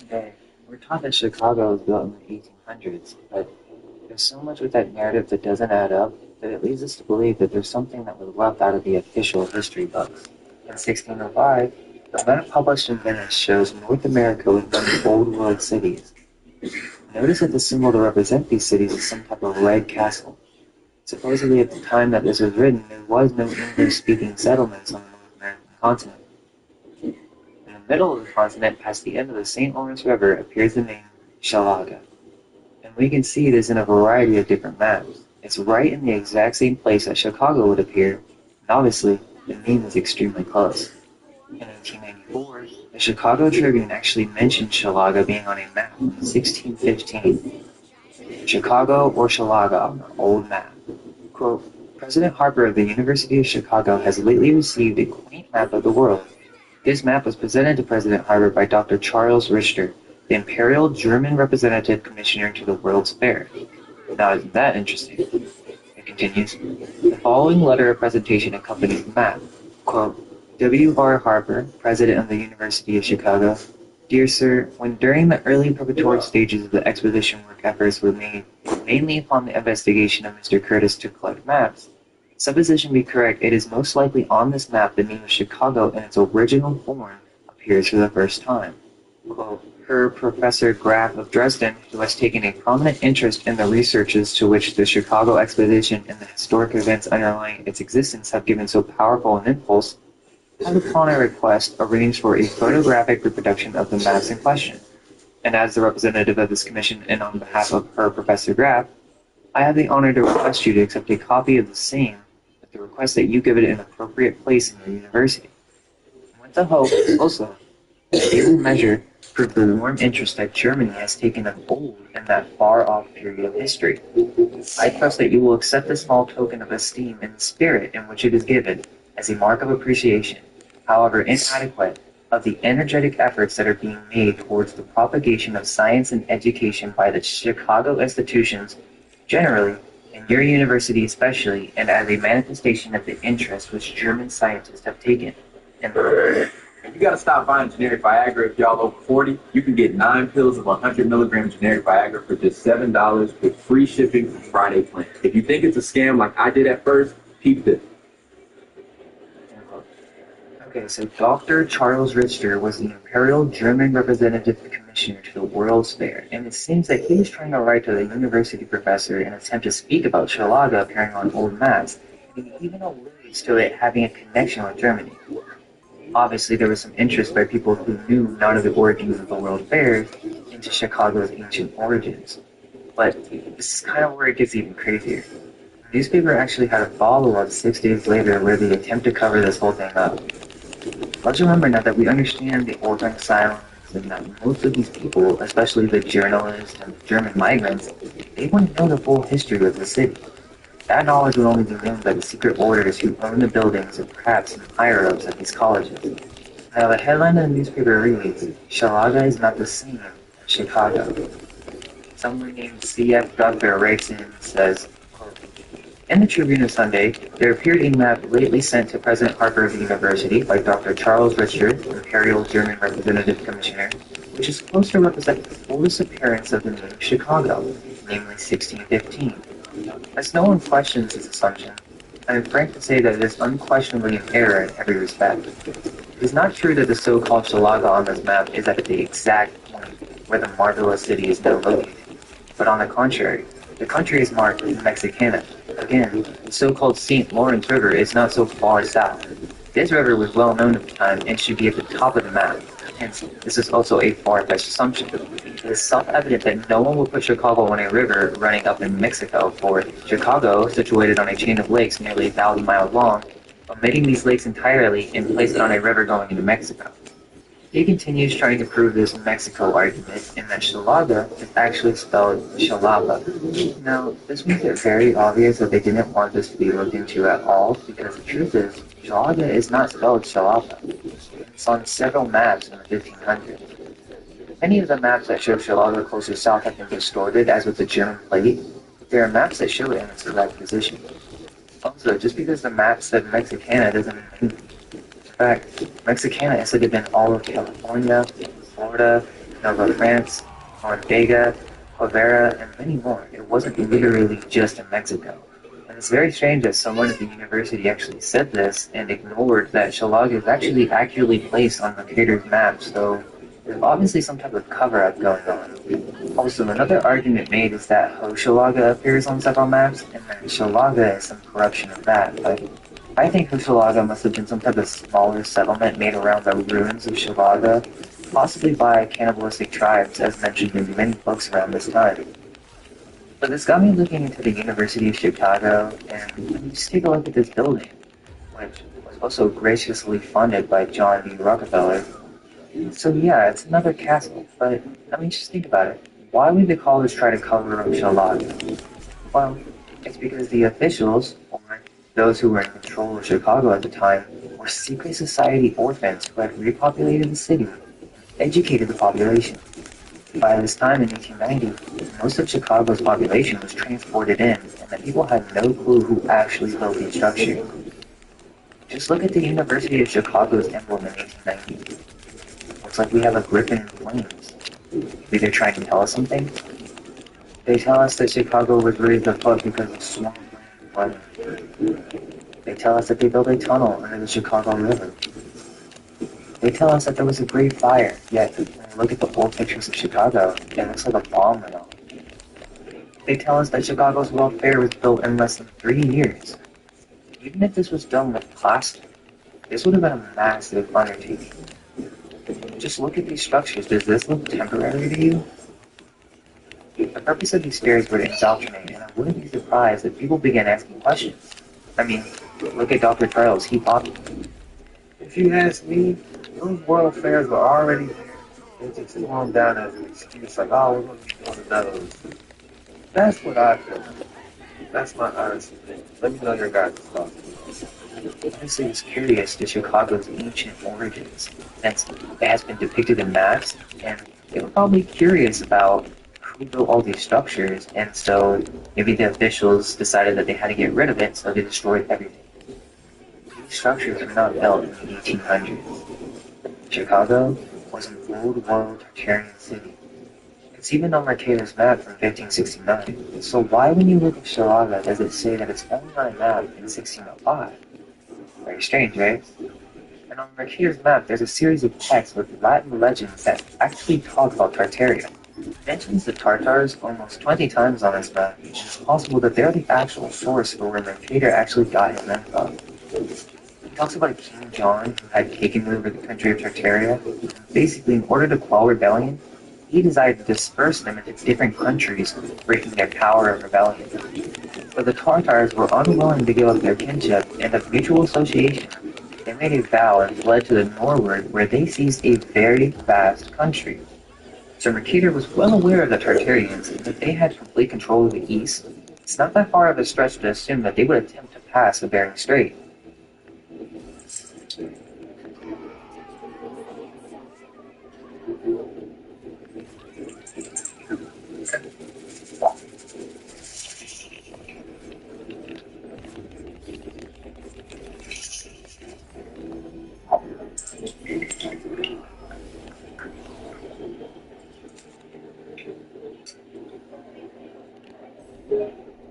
day, we're taught that Chicago was built in the 1800s, but there's so much with that narrative that doesn't add up that it leads us to believe that there's something that was left out of the official history books. In 1605, the map published in Venice shows North America with many old world cities. Notice that the symbol to represent these cities is some type of red castle. Supposedly at the time that this was written, there was no English-speaking settlements on the North American continent. In the middle of the continent, past the end of the St. Lawrence River, appears the name Shalaga. And we can see this in a variety of different maps. It's right in the exact same place that Chicago would appear, and obviously, the name is extremely close. In 1894, the Chicago Tribune actually mentioned Shalaga being on a map in 1615. Chicago or Shalaga on an old map. Quote, President Harper of the University of Chicago has lately received a quaint map of the world. This map was presented to President Harper by Dr. Charles Richter, the Imperial German Representative Commissioner to the World's Fair. Now, isn't that interesting? It continues. The following letter of presentation accompanies the map. Quote, W.R. Harper, President of the University of Chicago. Dear Sir, when during the early preparatory stages of the exposition work efforts were made, mainly upon the investigation of Mr. Curtis to collect maps, supposition be correct, it is most likely on this map the name of Chicago in its original form appears for the first time. Quote, Herr Professor Graf of Dresden, who has taken a prominent interest in the researches to which the Chicago expedition and the historic events underlying its existence have given so powerful an impulse, had upon a request arranged for a photographic reproduction of the maps in question. And as the representative of this commission and on behalf of Herr Professor Graf, I have the honor to request you to accept a copy of the same with the request that you give it an appropriate place in your university. With the hope, also, that it will measure prove the warm interest that Germany has taken of old in that far-off period of history. I trust that you will accept this small token of esteem in the spirit in which it is given as a mark of appreciation, however inadequate, of the energetic efforts that are being made towards the propagation of science and education by the Chicago institutions generally, and your university especially, and as a manifestation of the interest which German scientists have taken in the And you gotta stop buying generic Viagra if y'all over 40. You can get 9 pills of 100 milligram generic Viagra for just $7 with free shipping from Friday Plan. If you think it's a scam like I did at first, keep this. Okay, so Dr. Charles Richter was the Imperial German Representative Commissioner to the World's Fair, and it seems that he was trying to write to the university professor in an attempt to speak about Shalaga appearing on old maps, and he even alludes to it having a connection with Germany. Obviously, there was some interest by people who knew none of the origins of the World Fairs into Chicago's ancient origins. But this is kind of where it gets even crazier. The newspaper actually had a follow-up 6 days later where they attempt to cover this whole thing up. Let's remember now that we understand the Orphan Asylums and that most of these people, especially the journalists and the German migrants, they wouldn't know the full history of the city. That knowledge would only be known by the secret orders who own the buildings and perhaps some higher-ups at these colleges. Now the headline of the newspaper reads, Shalaga is not the same as Chicago. Someone named C.F. Dugbear writes in and says, quote, in the Tribune of Sunday, there appeared a map lately sent to President Harper of the University by Dr. Charles Richter, Imperial German Representative Commissioner, which is supposed to represent the fullest appearance of the name Chicago, namely 1615. As no one questions this assumption, I am frank to say that it is unquestionably an error in every respect. It is not true that the so-called Shalaga on this map is at the exact point where the marvelous city is now located, but on the contrary, the country is marked in Mexicana. Again, the so-called St. Lawrence River is not so far south. This river was well known at the time and should be at the top of the map. Hence, this is also a far-fetched assumption. It is self-evident that no one would put Chicago on a river running up in Mexico, for Chicago, situated on a chain of lakes nearly 1,000 miles long, omitting these lakes entirely and place it on a river going into Mexico. He continues trying to prove this Mexico argument in that Shalaga is actually spelled Shalaba. Now, this makes it very obvious that they didn't want this to be looked into at all, because the truth is, Shalaga is not spelled Shalaba. It's on several maps in the 1500s. Many of the maps that show Shalaga closer south have been distorted, as with the German plate. There are maps that show it in its correct position. Also, just because the map said Mexicana doesn't mean. In fact, Mexicana is said to have been all of California, Florida, Nova France, Vega, Povera, and many more. It wasn't literally just in Mexico. And it's very strange that someone at the university actually said this and ignored that Shillong is actually accurately placed on Mercator's map, so there's obviously some type of cover-up going on. Also, another argument made is that Hochelaga appears on several maps, and that Shillong is some corruption of that, but I think Hochelaga must have been some type of smaller settlement made around the ruins of Shillong, possibly by cannibalistic tribes, as mentioned in many books around this time. But this got me looking into the University of Chicago, and let me just take a look at this building, which was also graciously funded by John D. Rockefeller. So yeah, it's another castle, but I mean, just think about it. Why would the college try to cover up Chicago? Well, it's because the officials, or those who were in control of Chicago at the time, were secret society orphans who had repopulated the city, educated the population. By this time in 1890, most of Chicago's population was transported in, and the people had no clue who actually built these structures. Just look at the University of Chicago's emblem in 1890. Looks like we have a griffin in flames. Maybe they're trying to tell us something? They tell us that Chicago was raised afloat because of swampland flooding. They tell us that they built a tunnel under the Chicago River. They tell us that there was a great fire, yet when we look at the old pictures of Chicago, it looks like a bomb went off. They tell us that Chicago's World Fair was built in less than 3 years. Even if this was done with plaster, this would have been a massive undertaking. Just look at these structures. Does this look temporary to you? The purpose of these fairs were to indoctrinate, and I wouldn't be surprised if people began asking questions. I mean, look at Dr. Charles. He popped. If you ask me, those world fairs were already there. They just threw them down as an excuse, like, oh, we're going to be one of those. That's what I feel. That's my honest opinion. Let me know your guys' thoughts. Honestly, it's curious to Chicago's ancient origins. Since it has been depicted in maps, and they were probably curious about who built all these structures, and so maybe the officials decided that they had to get rid of it, so they destroyed everything. These structures were not built in the 1800s. Chicago was an old world Tartarian city. It's even on Mercator's map from 1569. So why, when you look at Chicago, does it say that it's only on a map in 1605? Very strange, right? And on Mercator's map, there's a series of texts with Latin legends that actually talk about Tartaria. It mentions the Tartars almost 20 times on this map, and it's possible that they're the actual source for where Mercator actually got his info. He talks about King John, who had taken over the country of Tartaria. Basically, in order to quell rebellion, he decided to disperse them into different countries, breaking their power of rebellion. But the Tartars were unwilling to give up their kinship, and of mutual association, they made a vow and fled to the northward, where they seized a very vast country. So Mercator was well aware of the Tartarians, and that they had complete control of the east. It's not that far of a stretch to assume that they would attempt to pass the Bering Strait.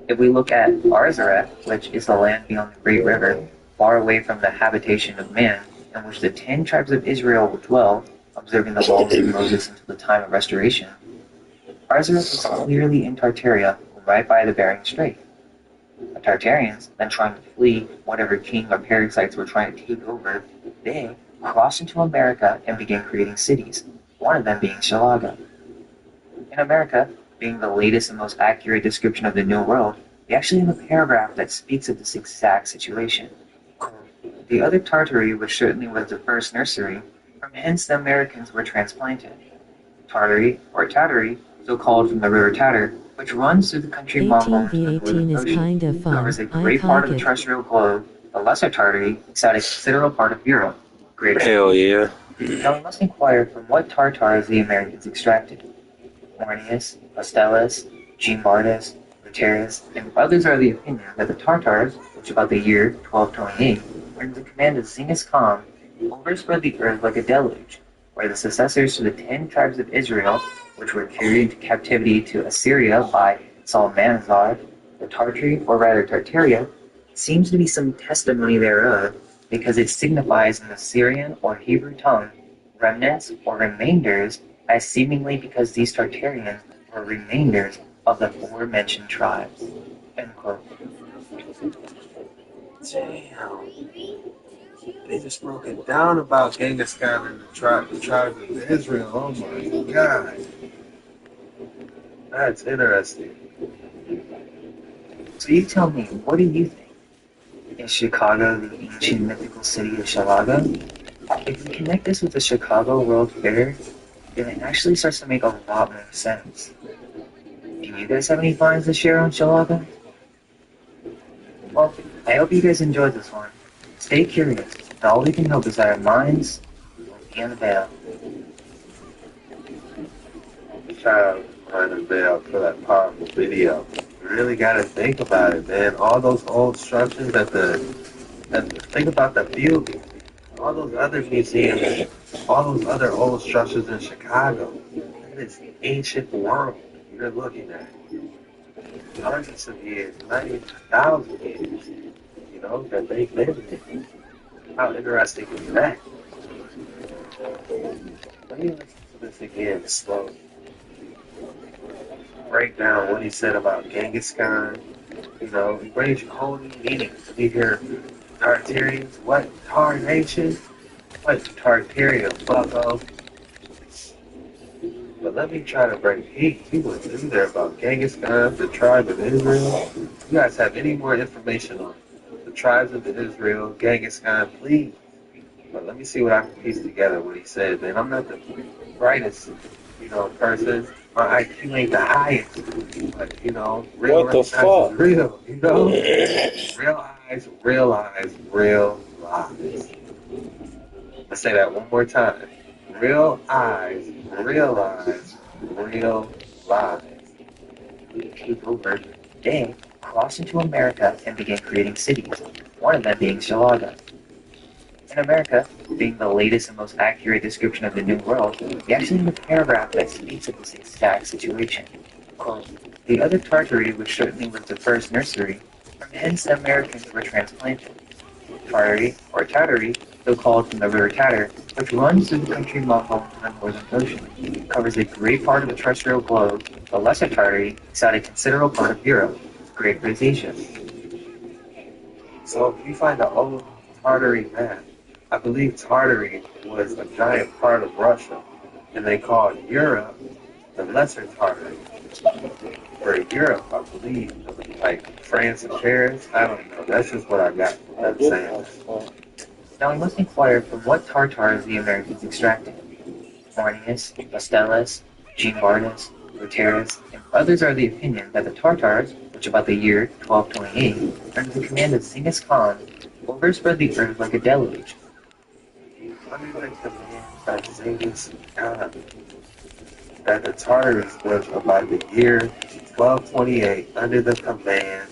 If we look at Arzareth, which is the land beyond the Great River, far away from the habitation of man, in which the 10 tribes of Israel will dwell, observing the laws of Moses until the time of restoration, Arzareth is clearly in Tartaria, right by the Bering Strait. The Tartarians, then trying to flee whatever king or parasites were trying to take over, they crossed into America and began creating cities, one of them being Shalaga. In America, being the latest and most accurate description of the New World, we actually have a paragraph that speaks of this exact situation. The other Tartary, which certainly was the first nursery, from hence the Americans were transplanted. Tartary, or Tatary, so called from the river Tatar, which runs through the country of 18 Mongols v and the 18 Northern is Ocean, kinda fun. covers a I great part of like the it. terrestrial globe. The Lesser Tartary is at a considerable part of Europe. Greater. Hell yeah. Now we must inquire from what Tartars the Americans extracted. Ornius, Ostellus, G. Martis, Luterius, and others are of the opinion that the Tartars, which about the year 1228, were under the command of Genghis Khan, overspread the earth like a deluge, were the successors to the 10 tribes of Israel, which were carried into captivity to Assyria by Salmanazar. The Tartary, or rather Tartaria, seems to be some testimony thereof, because it signifies in the Syrian or Hebrew tongue remnants or remainders, as seemingly because these Tartarians were remainders of the aforementioned tribes. End quote. Damn. They just broke it down about Genghis Khan and the tribes of Israel. Oh my God. That's interesting. So you tell me, what do you think? Is Chicago the ancient mythical city of Shalaga? If we connect this with the Chicago World Fair, then it actually starts to make a lot more sense. Do you guys have any finds to share on Shalaga? Well, I hope you guys enjoyed this one. Stay curious, and all we can hope is that our minds will be unveiled. Child behind the veil for that powerful video. You really gotta think about it, man. All those old structures think about the view, all those other museums, all those other old structures in Chicago. Look at this ancient world you're looking at. Hundreds of years, not even 1,000 years, that they lived in. How interesting is that? Let me listen to this again slowly. Break down what he said about Genghis Khan. He brings you whole new meanings. You hear Tartarians, what? Tar Nation? What? Tartaria, bucko. But let me try to break. He went in there about Genghis Khan, the tribe of Israel. You guys have any more information on the tribes of Israel, Genghis Khan, please? But let me see what I can piece together what he said, man. I'm not the brightest, person. My IQ ain't the highest. But, real What the fuck? is real, Real eyes, real lies. Let's say that one more time. Real eyes, real lies. People were they crossed into America and began creating cities, one of them being Shalaga. In America, being the latest and most accurate description of the New World, we actually have a paragraph that speaks of this exact situation. Quote, the other Tartary, which certainly was the first nursery, from hence the Americans were transplanted. Tartary, or Tartary, though called from the river Tatar, which runs through the country Mongol to the Northern Ocean, covers a great part of the terrestrial globe. The Lesser Tartary is at a considerable part of Europe, Great British Asia. So if you find the old Tartary map, I believe Tartary was a giant part of Russia, and they called Europe the Lesser Tartary. For Europe, I believe, like France and Paris, I don't know. That's just what I got from them saying. Now we must inquire from what Tartars the Americans extracted. Marnius, Pastellus, Jean-Bardus, Guterres, and others are of the opinion that the Tartars, which about the year 1228, under the command of Genghis Khan, overspread the earth like a deluge. Under the command of Genghis Khan, that the Tartars was about the year 1228 under the command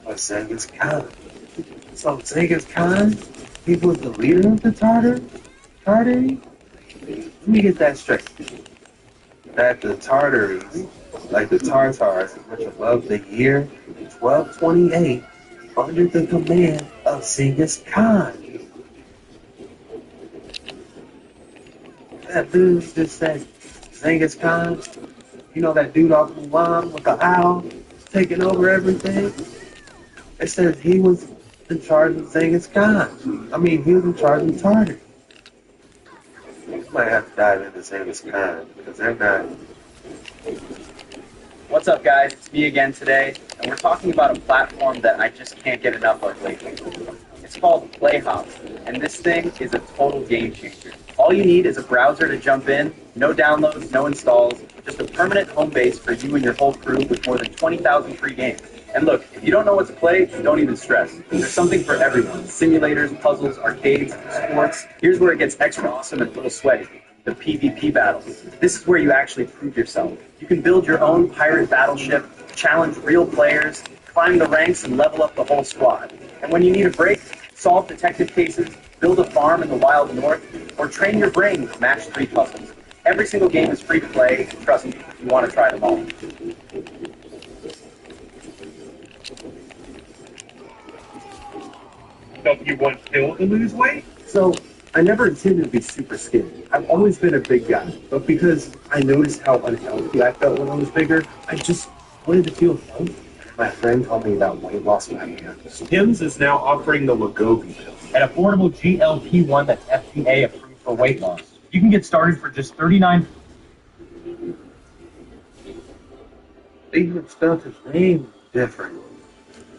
of Genghis Khan. So Genghis Khan, he was the leader of the Tartary? Let me get that straight. That the Tartaries, like the Tartars, which above the year 1228 under the command of Genghis Khan. That dude just said, Genghis Khan, that dude off Mulan with the owl taking over everything? It says he was in charge of Genghis Khan. I mean, he was in charge of Tartar. You might have to dive into Genghis Khan because they're not. What's up, guys? It's me again today, and we're talking about a platform that I just can't get enough of lately. It's called Playhop, and this thing is a total game changer. All you need is a browser to jump in, no downloads, no installs, just a permanent home base for you and your whole crew with more than 20,000 free games. And look, if you don't know what to play, don't even stress. There's something for everyone. Simulators, puzzles, arcades, sports. Here's where it gets extra awesome and a little sweaty. The PvP battles. This is where you actually prove yourself. You can build your own pirate battleship, challenge real players, climb the ranks, and level up the whole squad. And when you need a break, solve detective cases, build a farm in the wild north, or train your brain with match 3 puzzles. Every single game is free to play. Trust me, you want to try them all. Don't you want Phil to lose weight? So, I never intended to be super skinny. I've always been a big guy, but because I noticed how unhealthy I felt when I was bigger, I just wanted to feel healthy. My friend told me about weight loss magazines. Hims is now offering the Wegovy pill, an affordable GLP-1 that's FDA approved for weight loss. You can get started for just $39. They even spelled his name different.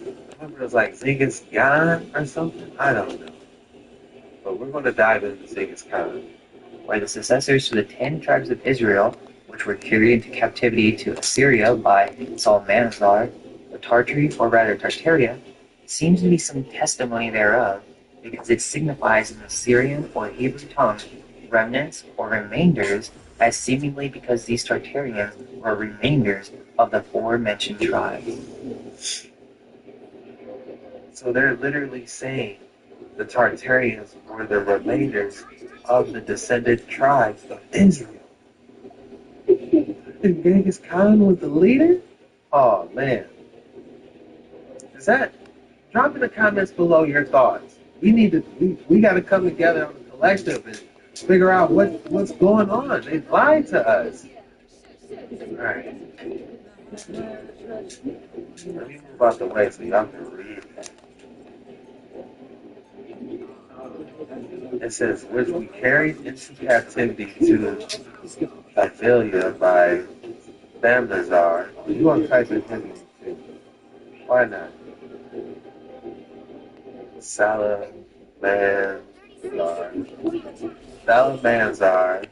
I remember it was like Genghis Khan or something. I don't know. But we're going to dive into Genghis Khan. Were the successors to the 10 tribes of Israel, which were carried into captivity to Assyria by Salmanazar, or Tartary, or rather Tartaria, seems to be some testimony thereof, because it signifies in the Syrian or Hebrew tongue remnants or remainders, as seemingly because these Tartarians were remainders of the aforementioned tribes. So they're literally saying the Tartarians were the remainders of the descended tribes of Israel. And Genghis Khan was the leader? Oh man. Is that? Drop in the comments below your thoughts. We gotta come together on a collective and figure out what's going on. They lied to us. Alright. Let me move out the way so y'all can read. It says, which we carried into captivity to Athelia by Bamnazar. You want to type in his name too. Why not? Salamanzar. Salamanzar,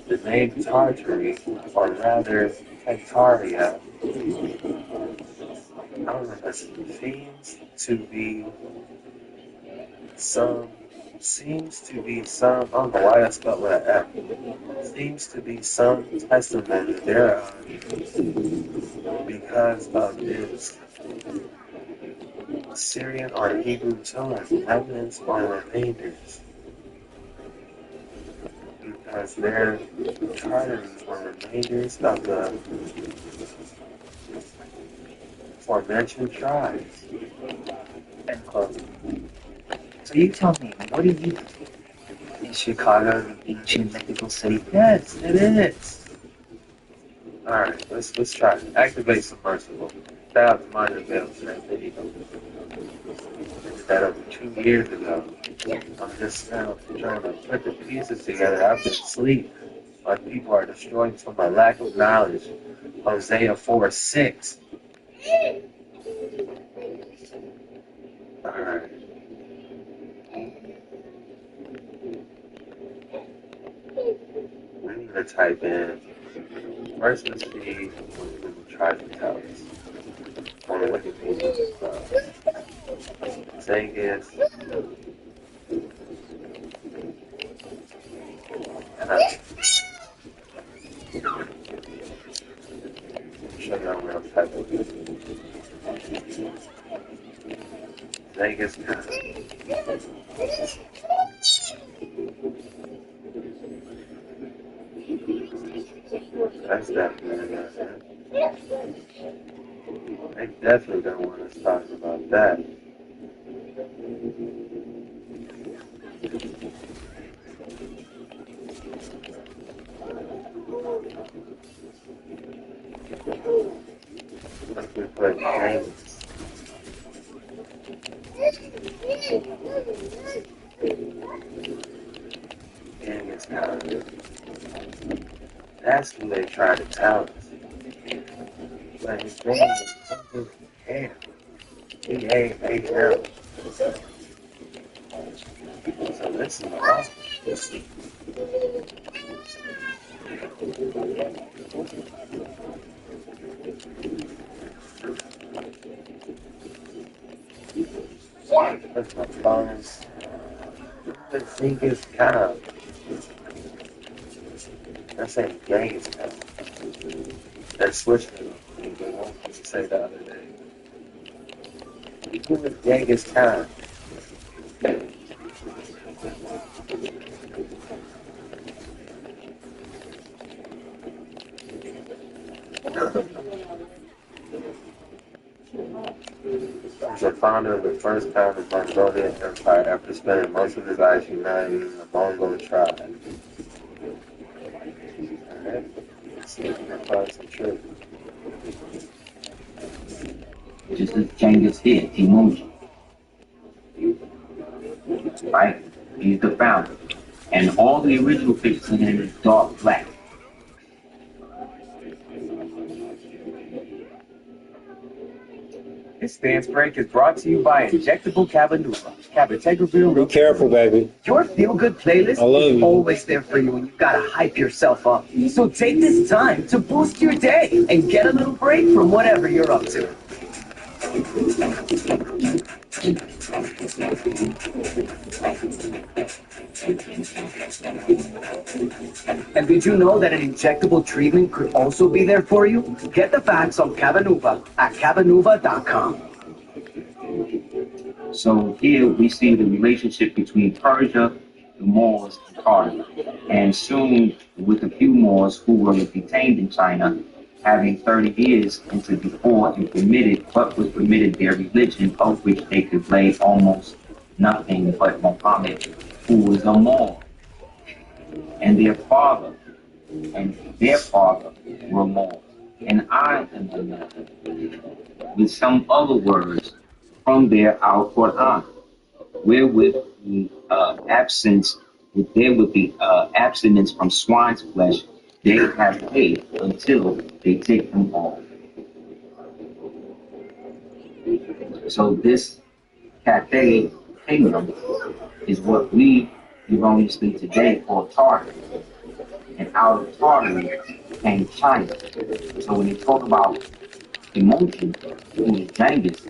the name Tartary, or rather Tartaria, I don't know if this seems to be some, I don't know why I spelled with an F. Seems to be some testament thereof because of its Syrian or Hebrew tongue, remnants or remainders. Because their Tartars were remainders of the aforementioned tribes. End quote. So you tell me, what do you think? Is Chicago the ancient mythical city? Yes, it is. Alright, let's try it. Activate submersible. Shout out to Minor Bill for that video. I did that over 2 years ago. I'm just now trying to put the pieces together. I've been asleep. My people are destroyed for my lack of knowledge. Hosea 4:6. Alright. We need to type in. First, let's see what Google tries to tell us. Or look at Google's Vegas. And I'll show y'all where I'm typing. Vegas kind of. That's definitely not it. They definitely don't want us talking about that. Let's be putting games. Gang is kind of. That's who they try to tell us. But his name is something Ham. P-A-A-M. So this is wrong. That's my phone's. The thing is kind of. They're saying gang is kind of. They're switching it. They won't say the other day. Who is Genghis Khan? As the founder of the first founded Mongolian Empire after spending most of his life united in the Mongol tribe. Alright, let's see if we can find some truth. Just as Genghis did, Timuchin, right? He's the founder. And all the original pictures in him is dark black. This dance break is brought to you by Injectable Cabanuva. Cabotegravir. Be careful, baby. Your feel-good playlist I love is you. always there for you when you gotta hype yourself up. So take this time to boost your day and get a little break from whatever you're up to. And did you know that an injectable treatment could also be there for you? Get the facts on Cabanuva at cabanuva.com. So here we see the relationship between Persia, the Moors, and Tartars. And soon, with a few Moors who were detained in China, having 30 years into before and permitted what was permitted their religion, of which they could lay almost nothing but Muhammad, who was a Moor. And their father were Moors. And I am a Moor. With some other words from their Al-Quran, wherewith the abstinence from swine's flesh, they have paid until they take them off. So this Cathay kingdom is what we erroneously today call Tartar. And out of Tartary came China. So when they talk about emotion, who was Genghis,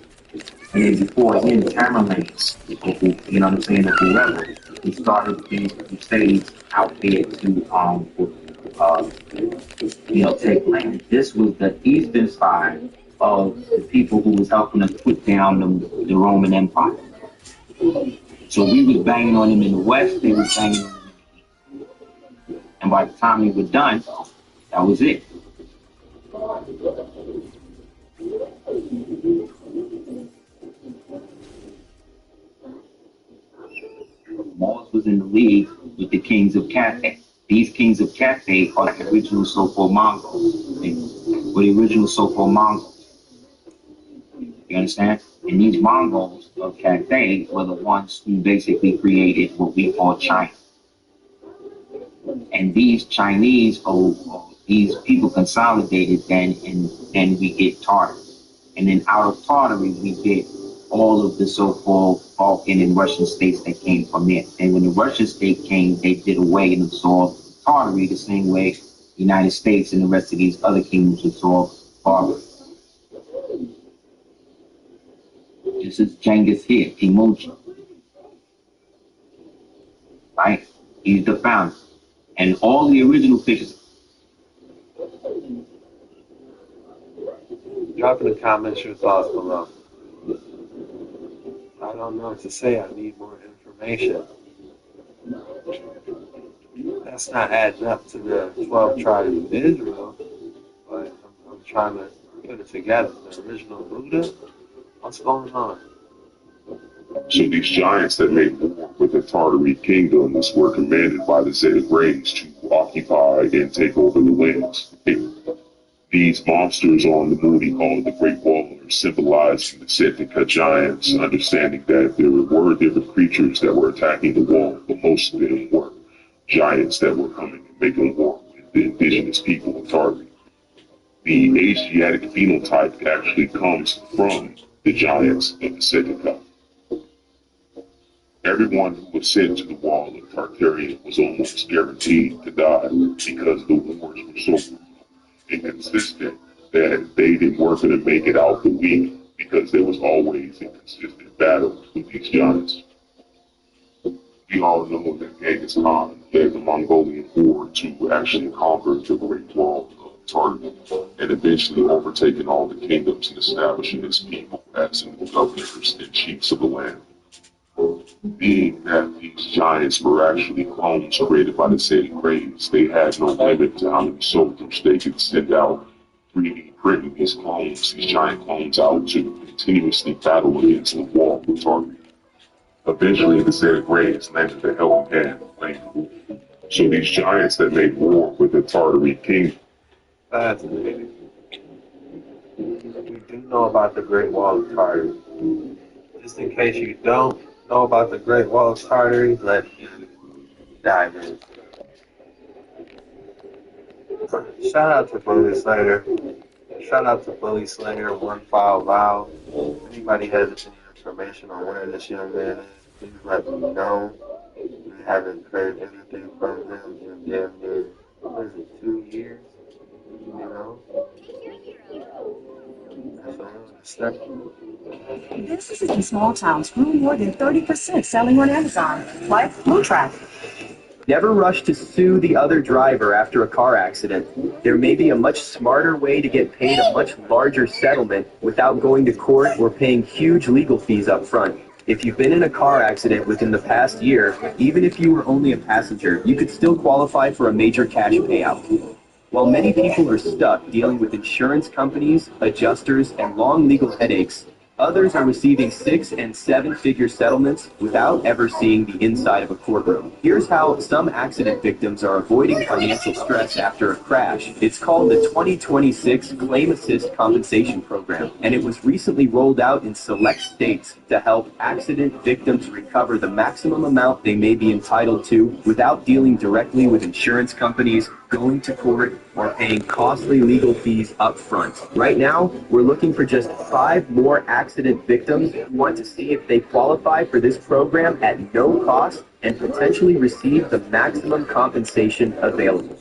and then before him, Tamerlanes, you know what I'm saying, or whoever, he started these crusades out there to, take land. This was the eastern side of the people who was helping us put down the Roman Empire. So we was banging on them in the west, they was banging on them in the east. And by the time we were done, that was it. Moors was in the league with the kings of Cathay. These kings of Cathay are the original so-called Mongols. They were the original so-called Mongols. You understand? And these Mongols of Cathay were the ones who basically created what we call China. And these Chinese, these people consolidated then, and then we get Tartar. And then out of Tartary, we get all of the so-called Balkan and Russian states that came from there. And when the Russian state came, they did away and absorbed Tartary the same way the United States and the rest of these other kingdoms absorbed Tartary. This is Genghis here, Timuchin. Right? He's the founder. And all the original pictures. Drop in the comments your thoughts below. I don't know what to say. I need more information. That's not adding up to the 12 tribes of Israel, but I'm trying to put it together. The original Buddha? What's going on? So these giants that made war with the Tartary kingdoms were commanded by the Zagreans to occupy and take over the lands. These monsters on the moon he called the Great Wall are symbolizing the Setica giants, understanding that there were different creatures that were attacking the wall, but most of them were giants that were coming and making war with the indigenous people of Tartary. The Asiatic phenotype actually comes from the giants of the Setica. Everyone who was sent to the wall of Tartarian was almost guaranteed to die because the wars were so brutal and consistent that they weren't going to make it out the week because there was always a consistent battle with these giants. We all know that Genghis Khan led the Mongolian horde to actually conquer the Great Wall of Tartary and eventually overtaking all the kingdoms and establishing his people as the governors and chiefs of the land. being that these giants were actually clones created by the Satan Cranes. They had no limit to how many soldiers they could send out, 3D printing these clones, these giant clones out to continuously battle against the wall with Target. Eventually, the Satan Cranes landed the Helping Hand plane. So these giants that made war with the Tartary king. Fascinating. We do know about the Great Wall of Tartary. Just in case you don't know about the Great Wall of Tartary, let me dive in. Shout out to Bully Slayer. Shout out to Bully Slayer, One File Vow. If anybody has any information on where this young man is, please let me know. We haven't heard anything from him in damn near, what is it, 2 years? You know? That's a step. Businesses in small towns grew more than 30% selling on Amazon, like BlueTrack. Never rush to sue the other driver after a car accident. There may be a much smarter way to get paid a much larger settlement without going to court or paying huge legal fees up front. If you've been in a car accident within the past year, even if you were only a passenger, you could still qualify for a major cash payout. While many people are stuck dealing with insurance companies, adjusters, and long legal headaches, others are receiving 6- and 7-figure settlements without ever seeing the inside of a courtroom. Here's how some accident victims are avoiding financial stress after a crash. It's called the 2026 Claim Assist Compensation Program, and it was recently rolled out in select states to help accident victims recover the maximum amount they may be entitled to without dealing directly with insurance companies, going to court, or paying costly legal fees up front. Right now, we're looking for just 5 more accident victims who want to see if they qualify for this program at no cost and potentially receive the maximum compensation available.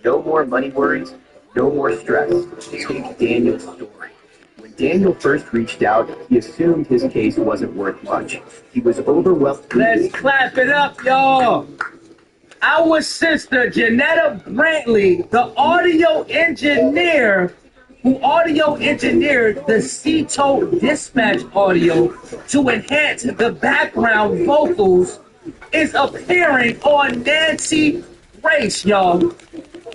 No more money worries, no more stress. Take Daniel's story. When Daniel first reached out, he assumed his case wasn't worth much. He was overwhelmed. Let's clap it up, y'all. Our sister Janetta Brantley, the audio engineer who audio engineered the Ceto Dispatch audio to enhance the background vocals, is appearing on Nancy Race, y'all.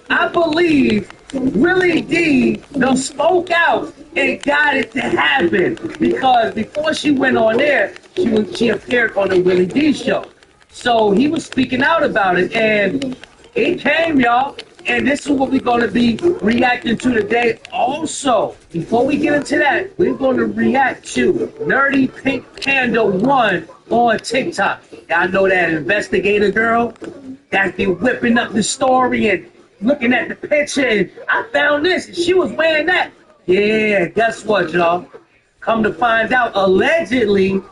I believe Willie D done spoke out and got it to happen, because before she went on there, she appeared on the Willie D show. So he was speaking out about it, and it came, y'all. And this is what we're going to be reacting to today. Also, before we get into that, we're going to react to Nerdy Pink Panda 1 on TikTok. Y'all know that investigator girl that's been whipping up the story and looking at the picture, and I found this, and she was wearing that. Yeah, guess what, y'all? Come to find out, allegedly,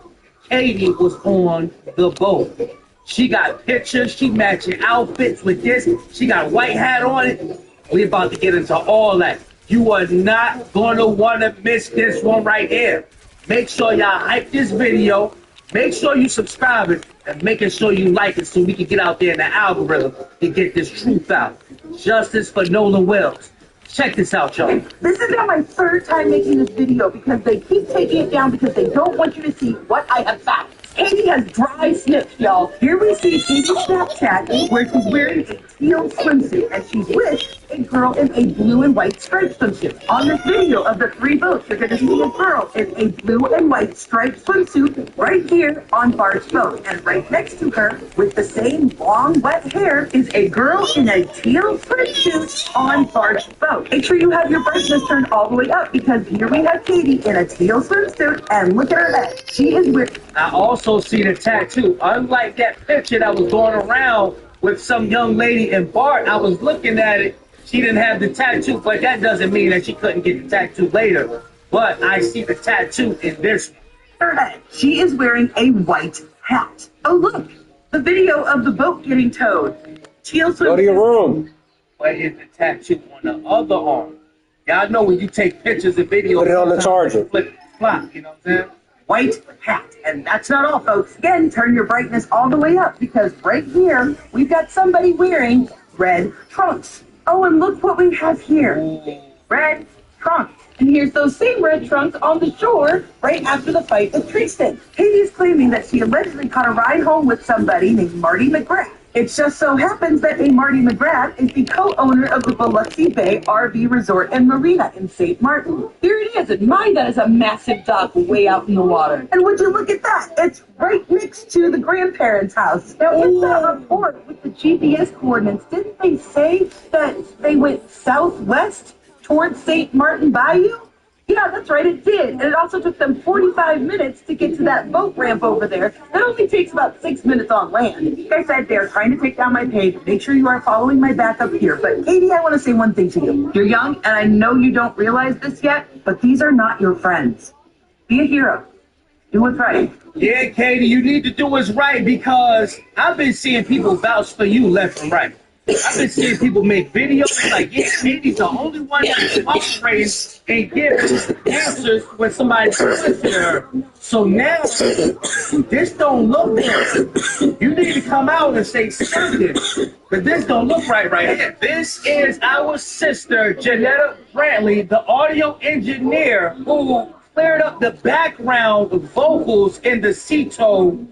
Katie was on the boat. She got pictures, she matching outfits with this, she got a white hat on it. We're about to get into all that. You are not gonna wanna miss this one right here. Make sure y'all hype this video, make sure you subscribe it, and making sure you like it so we can get out there in the algorithm and get this truth out. Justice for Nolan Wells. Check this out, y'all. This is now my 3rd time making this video because they keep taking it down because they don't want you to see what I have found. Katie has dry snips, y'all. Here we see Katie's Snapchat where she's wearing a teal swimsuit, and she's with a girl in a blue and white striped swimsuit. On this video of the 3 boats, you're going to see a girl in a blue and white striped swimsuit right here on Bart's boat. And right next to her, with the same long wet hair, is a girl in a teal swimsuit on Bart's boat. Make sure you have your brightness turned all the way up, because here we have Katie in a teal swimsuit, and look at her head. She is wearing... I also see the tattoo. Unlike that picture that was going around with some young lady in Bart, I was looking at it. She didn't have the tattoo, but that doesn't mean that she couldn't get the tattoo later. But I see the tattoo in this one. Her head. She is wearing a white hat. Oh, look. The video of the boat getting towed. Teal swimsuit. Go to your room. But is the tattoo on the other arm? Y'all know when you take pictures and videos. Put it on the charger. Flip flop, you know what I'm saying? White hat. And that's not all, folks. Again, turn your brightness all the way up, because right here, we've got somebody wearing red trunks. Oh, and look what we have here. Red trunks. And here's those same red trunks on the shore right after the fight with Tristan. Katie is claiming that she allegedly caught a ride home with somebody named Marty McGrath. It just so happens that a Marty McGrath is the co-owner of the Biloxi Bay RV Resort and Marina in St. Martin. Here it is, and my, that is a massive dock way out in the water. And would you look at that? It's right next to the grandparents' house. Now, in that report with the GPS coordinates, didn't they say that they went southwest towards St. Martin Bayou? Yeah, that's right, it did. And it also took them 45 minutes to get to that boat ramp over there. That only takes about 6 minutes on land. Like I said, they're trying to take down my page. Make sure you are following my backup here. But Katie, I want to say one thing to you. You're young, and I know you don't realize this yet, but these are not your friends. Be a hero. Do what's right. Yeah, Katie, you need to do what's right because I've been seeing people vouch for you left and right. I've been seeing people make videos like, yeah, Katie's the only one that's cooperating and giving answers when somebody questions her. So now, this don't look good. You need to come out and say something. But this don't look right here. This is our sister, Janetta Brantley, the audio engineer who cleared up the background vocals in the CETO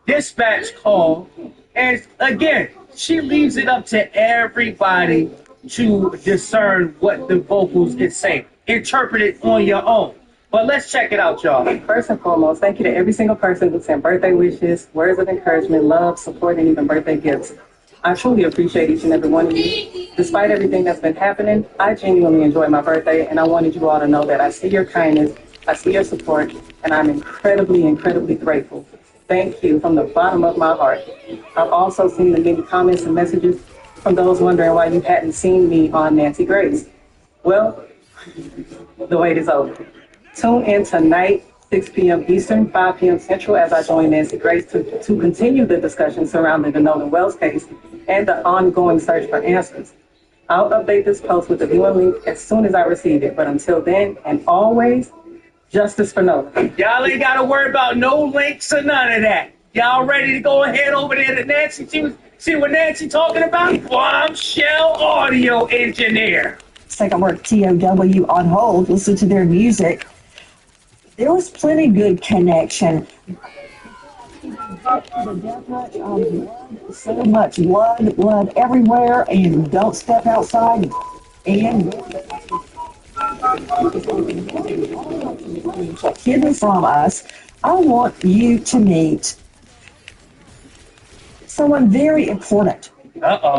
dispatch call. And again, she leaves it up to everybody to discern what the vocals is saying. Interpret it on your own. But let's check it out, y'all. First and foremost, thank you to every single person who sent birthday wishes, words of encouragement, love, support, and even birthday gifts. I truly appreciate each and every one of you. Despite everything that's been happening, I genuinely enjoyed my birthday, and I wanted you all to know that I see your kindness, I see your support, and I'm incredibly, incredibly grateful. Thank you from the bottom of my heart. I've also seen the many comments and messages from those wondering why you hadn't seen me on Nancy Grace. Well, the wait is over. Tune in tonight, 6 p.m. Eastern, 5 p.m. Central, as I join Nancy Grace to continue the discussion surrounding the Nolan Wells case and the ongoing search for answers. I'll update this post with the viewing link as soon as I receive it. But until then, and always, justice for Nolan. Y'all ain't got to worry about no links or none of that. Y'all ready to go ahead over there to Nancy? See what Nancy talking about? Bombshell audio engineer. Second word TOW on hold, listen to their music. There was plenty good connection. So much blood everywhere, and don't step outside. And hidden from us, I want you to meet someone very important,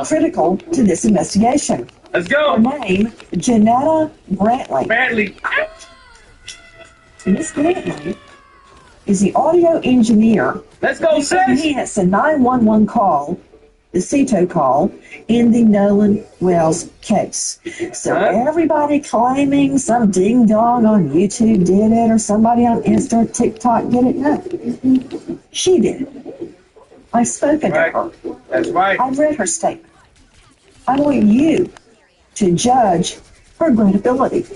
critical to this investigation. Let's go. Her name, Janetta Brantley. Miss Brantley is the audio engineer. Let's go, sis. It's the 911 call, the CETO call, in the Nolan Wells case. So everybody claiming some ding-dong on YouTube did it, or somebody on Insta, TikTok did it. No, she did it. I've spoken to her. That's right. I've read her statement. I want you to judge her credibility.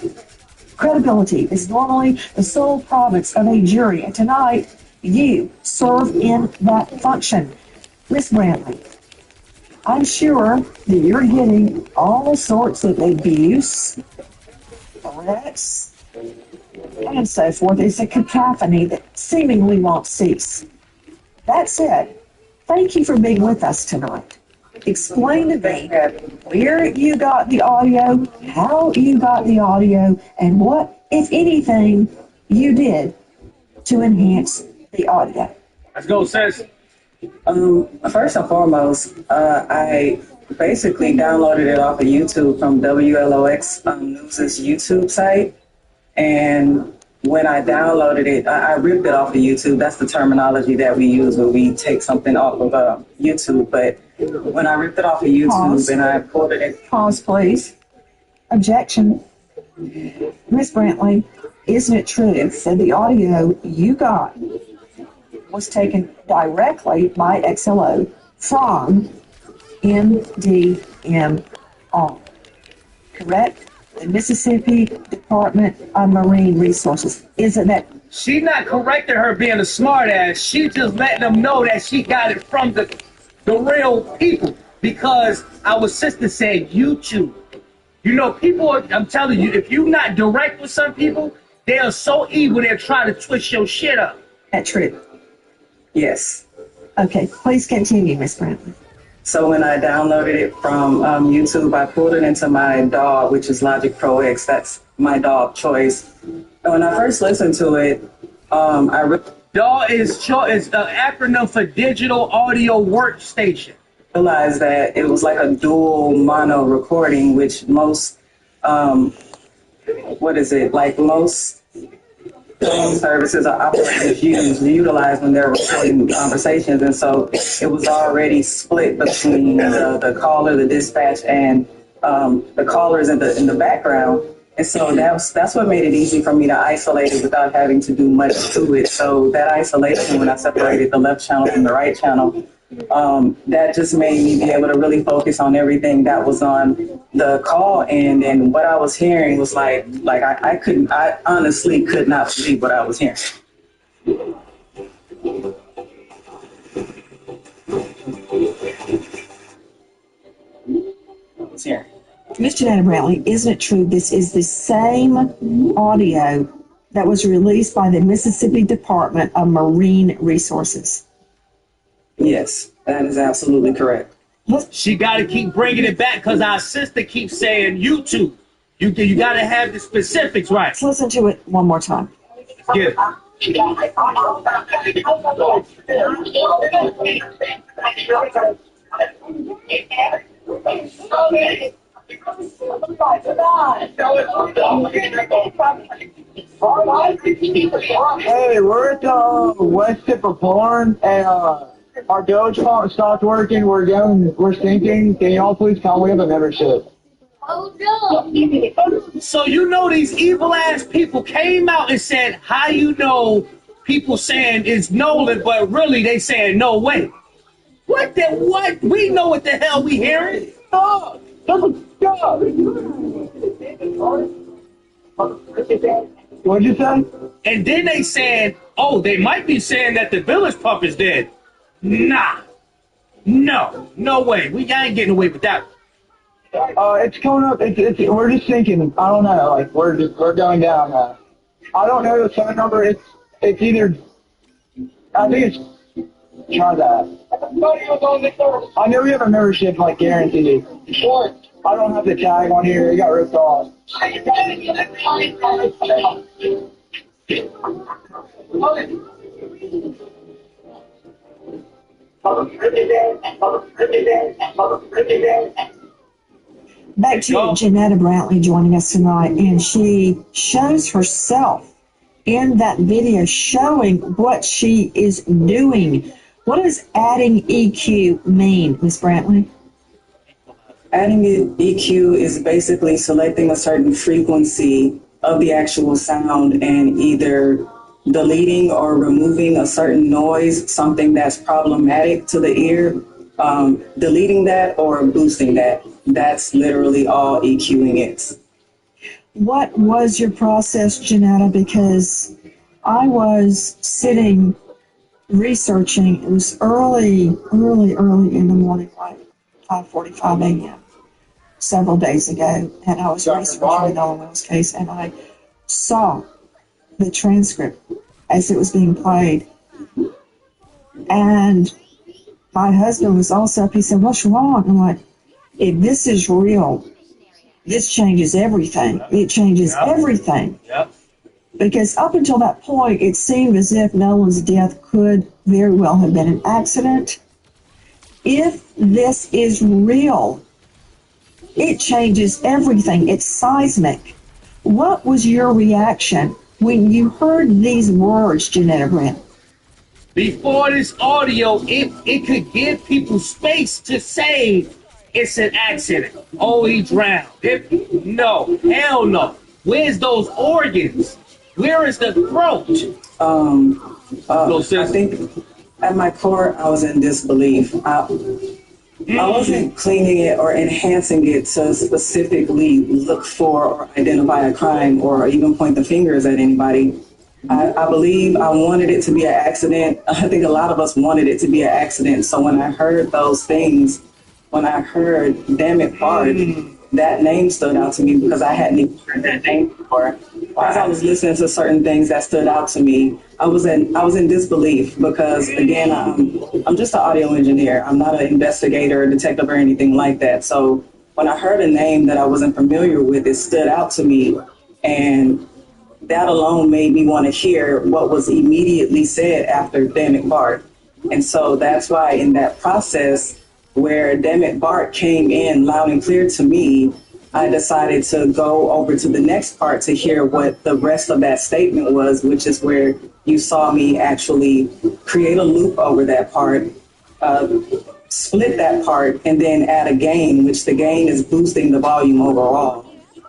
Credibility is normally the sole province of a jury, and tonight you serve in that function. Miss Brantley, I'm sure that you're getting all sorts of abuse, threats, and so forth. It's a cacophony that seemingly won't cease. That said, thank you for being with us tonight. Explain to me where you got the audio, how you got the audio, and what, if anything, you did to enhance the audio. Let's go, sis. First and foremost, I basically downloaded it off of YouTube from WLOX News's YouTube site, and when I downloaded it, I ripped it off of YouTube. That's the terminology that we use when we take something off of YouTube. But when I ripped it off of YouTube and I pulled it in. Pause, please. Objection. Miss Brantley, isn't it true that the audio you got was taken directly by XLO from MDMR? Correct? The Mississippi Department of Marine Resources. Isn't that? She not correcting her being a smartass. She just letting them know that she got it from the real people. Because our sister said YouTube. You know, people are, I'm telling you, if you're not direct with some people, they are so evil they'll try to twist your shit up. That's true. Yes. Okay, please continue, Miss Brantley. So when I downloaded it from YouTube, I pulled it into my dog, which is Logic Pro X. That's my dog choice. And when I first listened to it, DAW is the acronym for Digital Audio Workstation. realized that it was like a dual mono recording, which most, most phone services or operators utilize when they're recording conversations. And so it was already split between the caller, the dispatch, and the callers in the background. And so that's what made it easy for me to isolate it without having to do much to it. So that isolation, when I separated the left channel from the right channel, that just made me be able to really focus on everything that was on the call end. And what I was hearing was I honestly could not believe what I was hearing. Miss Janetta Brantley, isn't it true this is the same audio that was released by the Mississippi Department of Marine Resources? Yes, that is absolutely correct. She got to keep bringing it back because our sister keeps saying YouTube. You got to have the specifics right. Let's listen to it one more time. Get it. Hey, we're at the west tip of Porn, and our Doge pump stopped working. We're sinking. Can y'all please come? We have a membership. Oh no! So you know these evil ass people came out and said, how you know people saying it's Nolan, but really they saying no way. What? We know what the hell we hearing. Oh, What'd you say? And then they saying, oh, they might be saying that the village pump is dead. Nah. No way. We ain't getting away with that. It's coming up. We're just sinking. I don't know. Like we're going down. I don't know the phone number. It's either. I think it's. Try that. I know we have a membership, like guaranteed. Sure. I don't have the tag on here. It got ripped off. Back to Janetta Brantley joining us tonight, and she shows herself in that video showing what she is doing. What does adding EQ mean, Ms. Brantley? Adding EQ is basically selecting a certain frequency of the actual sound and either deleting or removing a certain noise, something that's problematic to the ear, deleting that or boosting that. That's literally all EQing is. What was your process, Janetta? Because I was sitting researching. It was early in the morning, like 5:45 a.m. several days ago, and I was researching the Nolan Wills case, and I saw the transcript as it was being played. And my husband was also up. He said, "What's wrong?" I'm like, if this is real, this changes everything. It changes everything. Yep. Because up until that point, it seemed as if Nolan's death could very well have been an accident. If this is real, it changes everything. It's seismic. What was your reaction when you heard these words, Janetta Brantley? Before this audio, it could give people space to say it's an accident. Oh, he drowned. No, hell no. Where's those organs? Where is the throat? I think at my core, I was in disbelief. I wasn't cleaning it or enhancing it to specifically look for or identify a crime or even point the fingers at anybody. I believe I wanted it to be an accident. I think a lot of us wanted it to be an accident. So when I heard those things, when I heard, damn it, Bart, that name stood out to me because I hadn't even heard that name before. As I was listening to certain things that stood out to me, I was in disbelief because again, I'm just an audio engineer. I'm not an investigator, detective, or anything like that. So when I heard a name that I wasn't familiar with, it stood out to me, and that alone made me want to hear what was immediately said after "Damn it, Bart." And so that's why in that process where "Damn it, Bart" came in loud and clear to me, I decided to go over to the next part to hear what the rest of that statement was, which is where you saw me actually create a loop over that part, uh, split that part, and then add a gain, which the gain is boosting the volume overall.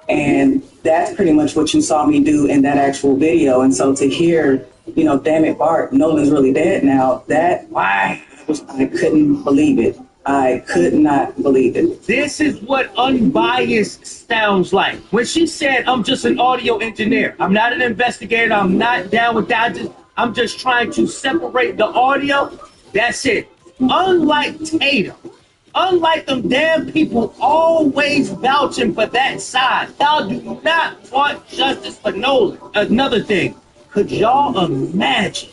And that's pretty much what you saw me do in that actual video. And so to hear, "Damn it, Bart, Nolan's really dead now," I couldn't believe it. I could not believe it. This is what unbiased sounds like. When she said, "I'm just an audio engineer. I'm not an investigator. I'm not down with that. I'm just trying to separate the audio." That's it. Unlike Tatum, unlike them damn people always vouching for that side, y'all do not want justice for Nolan. Another thing, could y'all imagine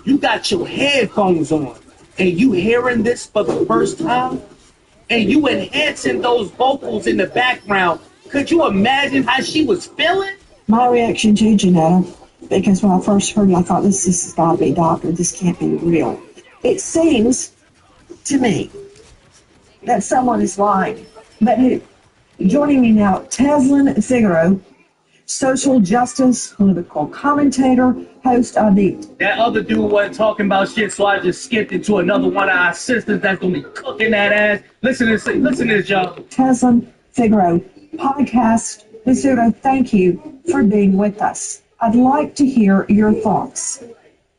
you got your headphones on and you hearing this for the first time and you enhancing those vocals in the background? Could you imagine how she was feeling? My reaction to Janetta, because when I first heard it, I thought this has got to be doctor. This can't be real. It seems to me that someone is lying. But joining me now, Teslin Figaro, social justice political commentator, host of the... That other dude wasn't talking about shit, so I just skipped into another one of our sisters that's gonna be cooking that ass. Listen to this, y'all. Teslin Figaro podcast. Figaro, thank you for being with us. I'd like to hear your thoughts.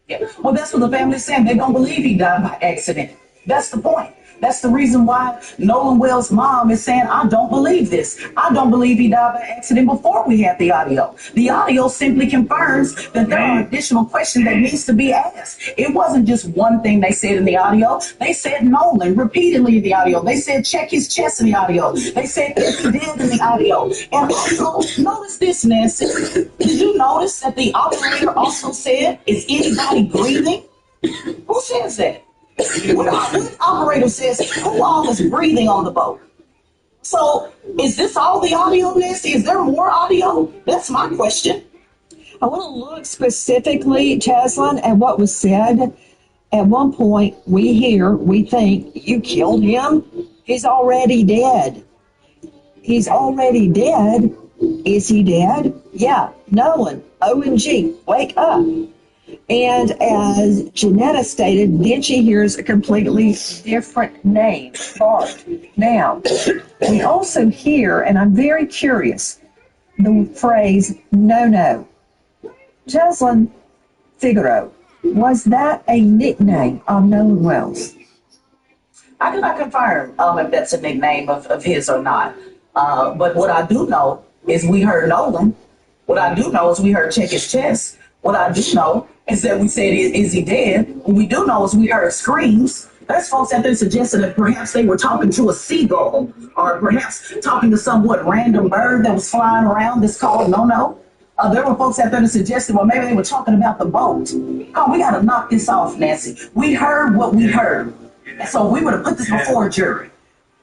Yeah. Well, that's what the family's saying. They don't believe he died by accident. That's the point. That's the reason why Nolan Wells' mom is saying, "I don't believe this. I don't believe he died by accident," before we have the audio. The audio simply confirms that there are additional questions that needs to be asked. It wasn't just one thing they said in the audio. They said Nolan repeatedly in the audio. They said check his chest in the audio. They said if he did in the audio. And also, notice this, Nancy. Did you notice that the operator also said, "Is anybody breathing?" Who says that? What operator says, who all is breathing on the boat? So is this all the audio, Nancy? Is there more audio? That's my question. I want to look specifically, Teslin, at what was said. At one point, we think, "You killed him? He's already dead." He's already dead? Is he dead? Yeah, Nolan, OMG, wake up. And as Janetta stated, then she hears a completely different name, Bart. Now, we also hear, and I'm very curious, the phrase, "no." Jocelyn Figaro, was that a nickname of Nolan Wells? I cannot confirm if that's a nickname of his or not. But what I do know is we heard Nolan. What I do know is we heard check his chest. What I do know is that we said, "Is he dead?" What we do know is we heard screams. There's folks out there suggesting that perhaps they were talking to a seagull or perhaps talking to somewhat random bird that was flying around that's called No. There were folks out there that suggested, well, maybe they were talking about the boat. Oh, we got to knock this off, Nancy. We heard what we heard. And so we would have put this before a jury.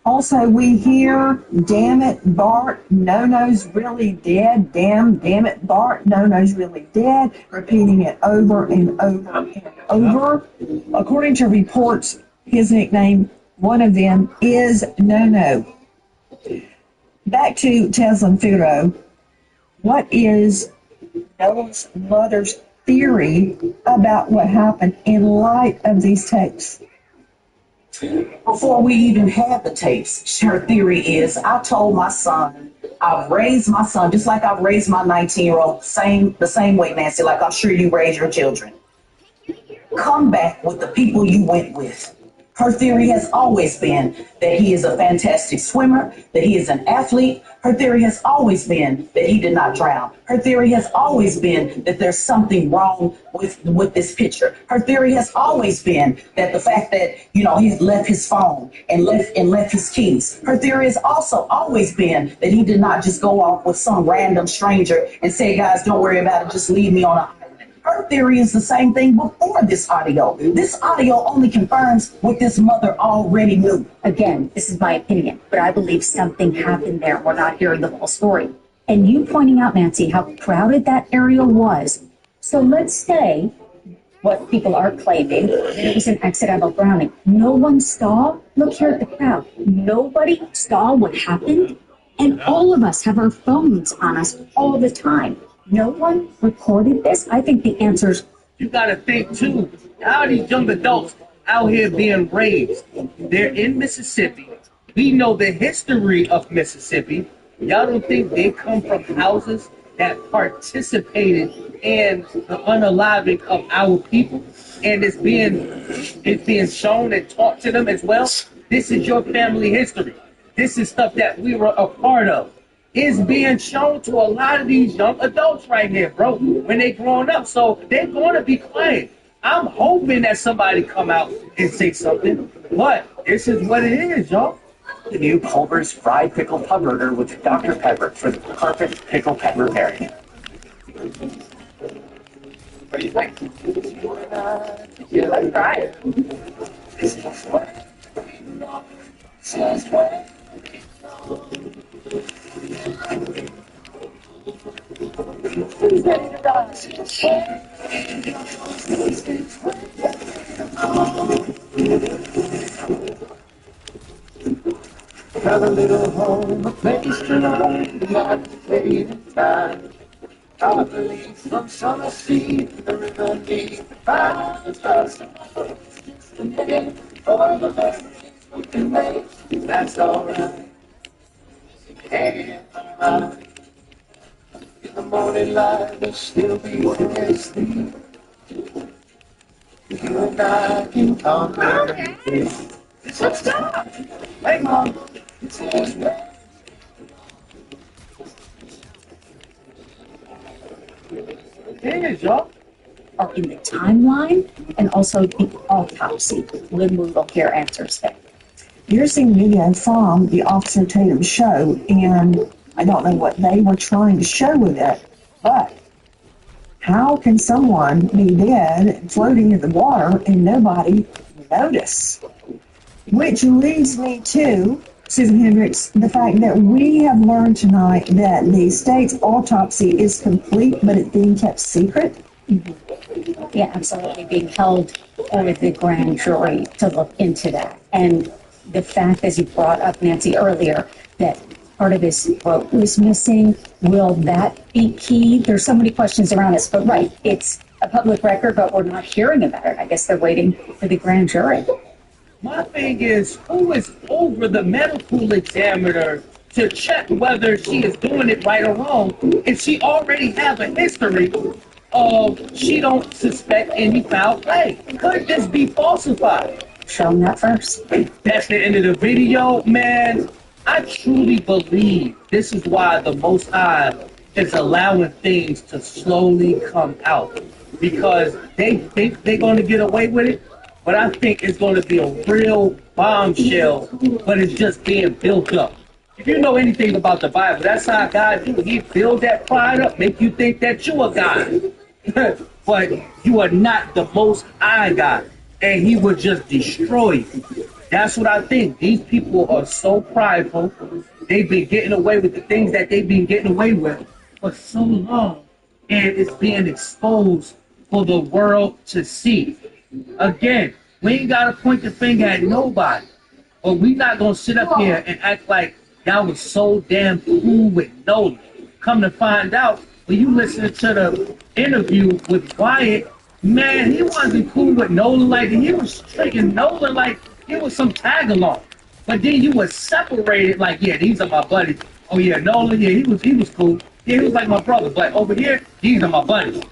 Also, we hear, "Damn it, Bart, No-No's really dead. Damn it, Bart, No-No's really dead," repeating it over and over and over. According to reports, his nickname, one of them, is No. Back to Teslin Figaro. What is Nolan's mother's theory about what happened in light of these tapes? Before we even had the tapes, her theory is, I told my son, I've raised my son just like I've raised my 19-year-old, the same way, Nancy, like I'm sure you raise your children. Come back with the people you went with. Her theory has always been that he is a fantastic swimmer, that he is an athlete. Her theory has always been that he did not drown. Her theory has always been that there's something wrong with this picture. Her theory has always been that the fact that, he's left his phone and left his keys. Her theory has also always been that he did not just go off with some random stranger and say, guys, don't worry about it, just leave me on a. Her theory is the same thing before this audio. This audio only confirms what this mother already knew. Again, this is my opinion, but I believe something happened there. We're not hearing the whole story. And you pointing out, Nancy, how crowded that area was. So let's say what people are claiming, that it was an accidental drowning. No one saw. Look here at the crowd. Nobody saw what happened. And all of us have our phones on us all the time. No one recorded this? I think the answer's... You gotta think too, how are these young adults out here being raised? They're in Mississippi. We know the history of Mississippi. Y'all don't think they come from houses that participated in the unaliving of our people? And it's being shown and taught to them as well? This is your family history. This is stuff that we were a part of. Is being shown to a lot of these young adults right here, bro, when they growing up. So they're going to be quiet. I'm hoping that somebody come out and say something, but this is what it is, y'all. The new Culver's fried pickle pub burger with Dr. Pepper for the perfect pickle pepper pairing. What do you think? Yeah, let's try it. Who's ready to die? Got a little home, a place to roam, beyond the fading time. I believe from summer sea to the river deep, the fire starts to move. Just a minute for the memories we can make, that's alright. Hey, in the morning light, there'll still be sleep. You and I can talk everything. So stop! Hang on. It's Here's y'all. Are in the timeline and also the autopsy. Lynn will hear answers there. You're seeing video from the Officer Tatum show, and I don't know what they were trying to show with it, but how can someone be dead and floating in the water and nobody notice? Which leads me to, Susan Hendricks, the fact that we have learned tonight that the state's autopsy is complete, but it's being kept secret. Mm-hmm. Yeah, absolutely. Being held with the grand jury to look into that. And the fact, as you brought up, Nancy, earlier, that part of his throat was missing, will that be key? There's so many questions around this, but right, it's a public record, but we're not hearing about it. I guess they're waiting for the grand jury. My thing is, who is over the medical examiner to check whether she is doing it right or wrong? If she already have a history of she don't suspect any foul play, could this be falsified? Show them that first. That's the end of the video, man. I truly believe this is why the Most High is allowing things to slowly come out, because they think they're going to get away with it. But I think it's going to be a real bombshell, but it's just being built up. If you know anything about the Bible, that's how God do. He build that pride up, make you think that you are God. But you are not the Most High God, and He will just destroy you. That's what I think. These people are so prideful. They've been getting away with the things that they've been getting away with for so long, and it's being exposed for the world to see. Again, we ain't got to point the finger at nobody, but we not going to sit up here and act like y'all was so damn cool with Nolan. Come to find out, when you listen to the interview with Wyatt, man, he wasn't cool with Nolan. Like, he was treating Nolan like he was some tag-along. But then you was separated, like, yeah, these are my buddies. Oh, yeah, Nolan, yeah, he was cool. Yeah, he was like my brother. But over here, these are my buddies.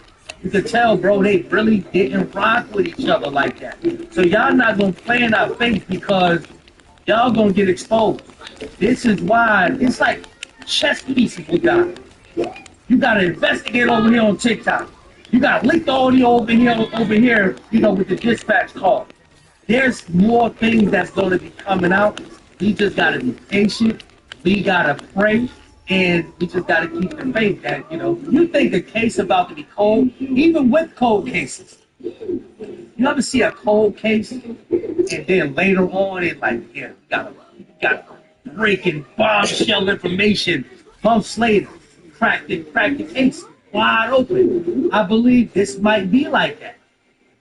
You could tell, bro, they really didn't rock with each other like that. So y'all not gonna play in our face because y'all gonna get exposed. This is why it's like chess pieces we got. You gotta investigate over here on TikTok. You gotta leak the audio over here, you know, with the dispatch call. There's more things that's gonna be coming out. We just gotta be patient. We gotta pray, and we just gotta keep the faith that, you know, you think the case about to be cold, even with cold cases. You ever see a cold case, and then later on, it's like, yeah, we got breaking bombshell information. Months later, crack the case wide open. I believe this might be like that.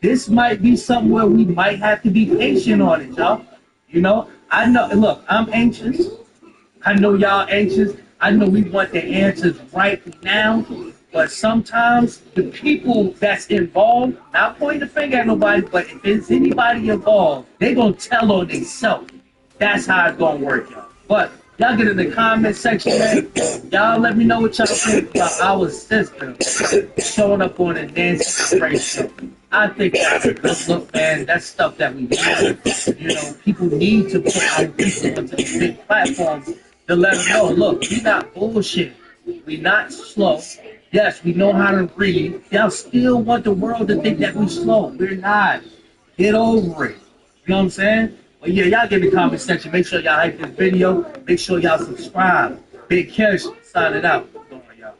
This might be something where we might have to be patient on it, y'all. You know, I know. Look, I'm anxious. I know y'all anxious. I know we want the answers right now. But sometimes the people that's involved, not pointing the finger at nobody, but if there's anybody involved, they gonna tell on themselves. That's how it's gonna work, y'all. But y'all get in the comment section, man. Y'all let me know what y'all think about our sister showing up on the Nancy Ray show. I think that's a good look, man. That's stuff that we need. You know, people need to put our people onto these big platforms to let them know, look, we not bullshit. We not slow. Yes, we know how to read. Y'all still want the world to think that we slow. We're not. Get over it. You know what I'm saying? But yeah, y'all get in the comment section. Make sure y'all like this video. Make sure y'all subscribe. Big Cash signing out. Don't worry, y'all.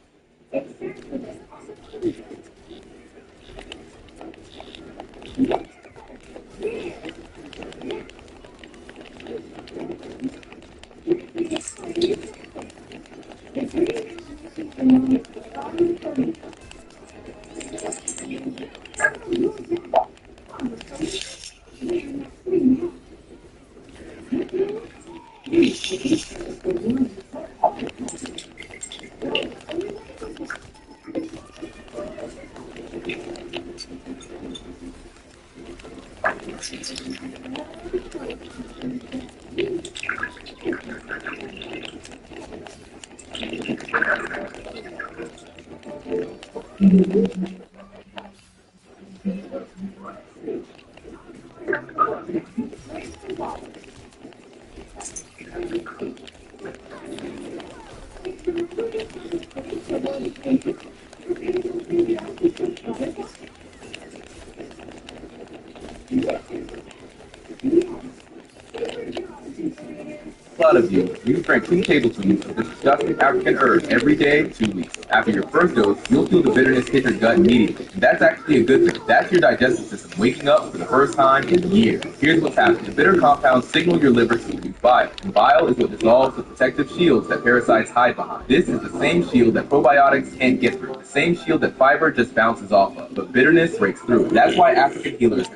A lot of you drank 2 tablespoons of this disgusting African herb every day, 2 weeks. After your first dose, you'll feel the bitterness hit your gut immediately. And that's actually a good thing. That's your digestive system waking up for the first time in years. Here's what's happening. The bitter compounds signal your liver to produce bile. And bile is what dissolves the protective shields that parasites hide behind. This is the same shield that probiotics can't get through. The same shield that fiber just bounces off of. But bitterness breaks through it. That's why African healers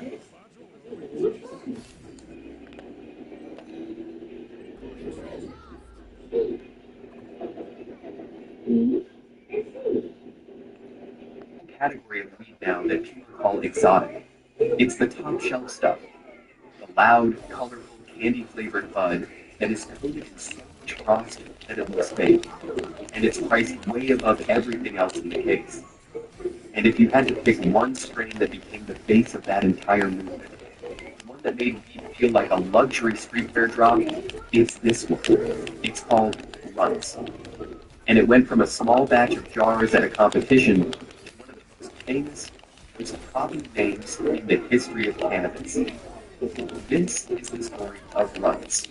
category of weed now that people call exotic. It's the top shelf stuff. The loud, colorful, candy-flavored bud that is coated in so much frosting that it looks fake. And it's priced way above everything else in the case. And if you had to pick one strain that became the face of that entire movement, one that made weed feel like a luxury street fair drop, it's this one. It's called Runs. And it went from a small batch of jars at a competition to one of the most famous, most popular names in the history of cannabis. This is the story of Runs.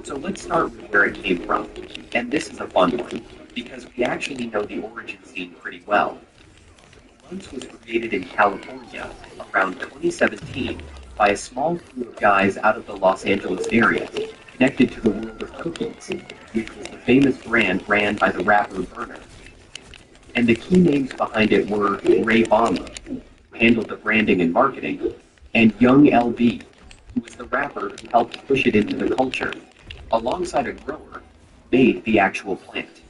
So let's start with where it came from. And this is a fun one, because we actually know the origin scene pretty well. Runs was created in California around 2017 by a small group of guys out of the Los Angeles area, connected to the world of cookies, which was the famous brand ran by the rapper Burner. And the key names behind it were Ray Bama, who handled the branding and marketing, and Young LB, who was the rapper who helped push it into the culture, alongside a grower, made the actual plant.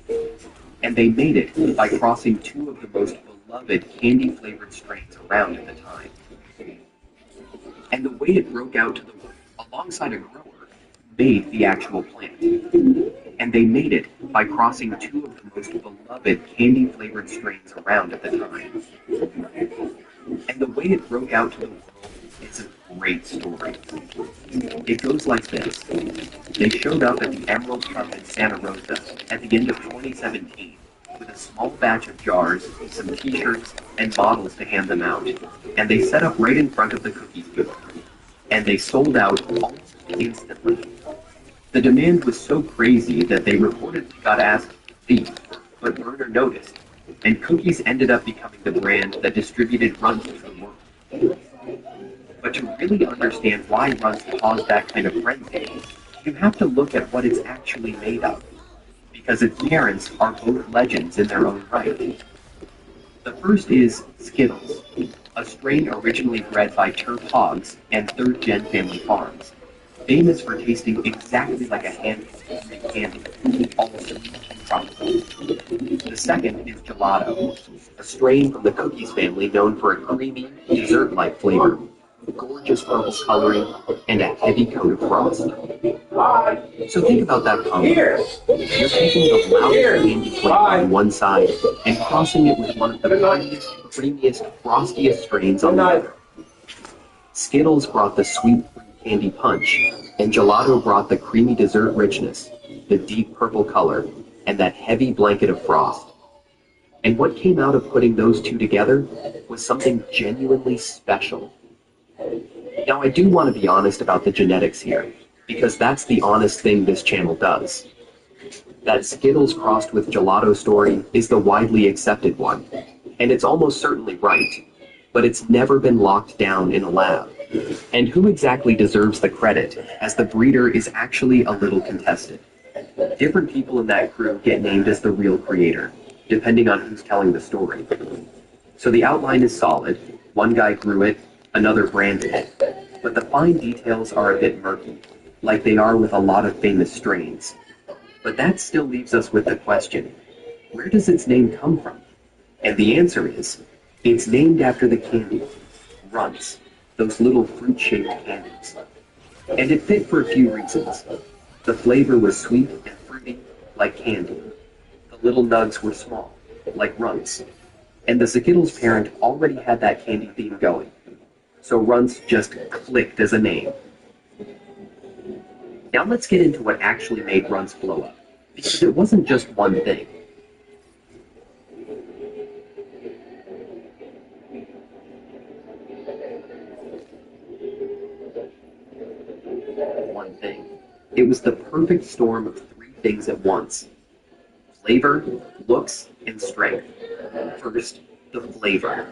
And they made it by crossing 2 of the most beloved candy-flavored strains around at the time. And the way it broke out to the world, alongside a grower, made the actual plant. And they made it by crossing two of the most beloved candy-flavored strains around at the time. And the way it broke out to the world is a great story. It goes like this. They showed up at the Emerald Cup in Santa Rosa at the end of 2017 with a small batch of jars, some t-shirts, and bottles to hand them out. And they set up right in front of the cookies booth. And they sold out almost instantly. The demand was so crazy that they reportedly got asked to leave, but Werner noticed, and cookies ended up becoming the brand that distributed Runs to the world. But to really understand why Runs caused that kind of frenzy, you have to look at what it's actually made of, because its parents are both legends in their own right. The first is Skittles, a strain originally bred by turf hogs and third-gen family farms, famous for tasting exactly like a handful of candy, all sweet and tropical. The second is Gelato, a strain from the cookies family known for a creamy, dessert-like flavor, gorgeous purple coloring, and a heavy coat of frost. So think about that combo. You're taking the loudest candy flavor on one side and crossing it with one of the prettiest, creamiest, frostiest strains on the other. Skittles brought the sweet fruit candy punch, and Gelato brought the creamy dessert richness, the deep purple color, and that heavy blanket of frost. And what came out of putting those two together was something genuinely special. Now, I do want to be honest about the genetics here, because that's the honest thing this channel does. That Skittles crossed with Gelato story is the widely accepted one, and it's almost certainly right, but it's never been locked down in a lab. And who exactly deserves the credit, as the breeder is actually a little contested. Different people in that crew get named as the real creator, depending on who's telling the story. So the outline is solid, one guy grew it, another branded it, but the fine details are a bit murky, like they are with a lot of famous strains. But that still leaves us with the question, where does its name come from? And the answer is, it's named after the candy, Runts, those little fruit-shaped candies. And it fit for a few reasons. The flavor was sweet and fruity, like candy. The little nugs were small, like Runts. And the Skittles parent already had that candy theme going. So Runts just clicked as a name. Now let's get into what actually made Runts blow up, because it wasn't just one thing. It was the perfect storm of three things at once: flavor, looks, and strength. First, the flavor.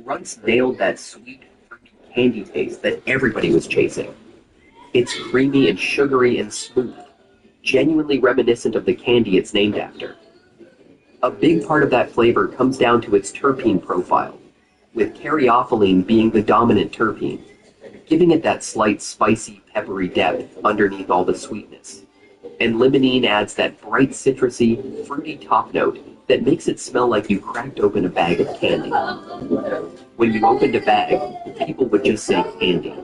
Runts nailed that sweet, fruity candy taste that everybody was chasing. It's creamy and sugary and smooth, genuinely reminiscent of the candy it's named after. A big part of that flavor comes down to its terpene profile, with caryophyllene being the dominant terpene, giving it that slight spicy, peppery depth underneath all the sweetness. And limonene adds that bright, citrusy, fruity top note that makes it smell like you cracked open a bag of candy. When you opened a bag, people would just say candy.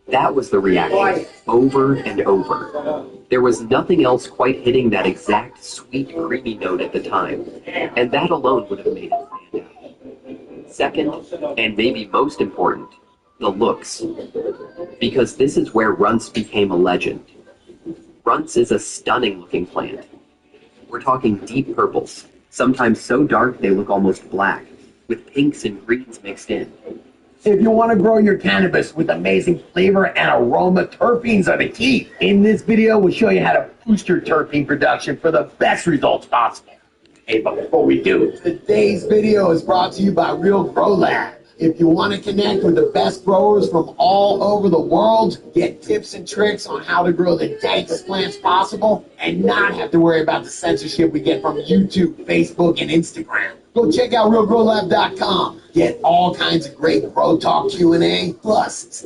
That was the reaction, over and over. There was nothing else quite hitting that exact sweet, creamy note at the time, and that alone would have made it stand out. Second, and maybe most important, the looks. Because this is where Runts became a legend. Runts is a stunning-looking plant. We're talking deep purples, sometimes so dark they look almost black, with pinks and greens mixed in. If you want to grow your cannabis with amazing flavor and aroma, terpenes are the key. In this video, we'll show you how to boost your terpene production for the best results possible. Hey, but before we do, today's video is brought to you by Real Grow Lab. If you want to connect with the best growers from all over the world, get tips and tricks on how to grow the dankest plants possible, and not have to worry about the censorship we get from YouTube, Facebook, and Instagram, go check out realgrowlab.com. Get all kinds of great Grow Talk Q&A, plus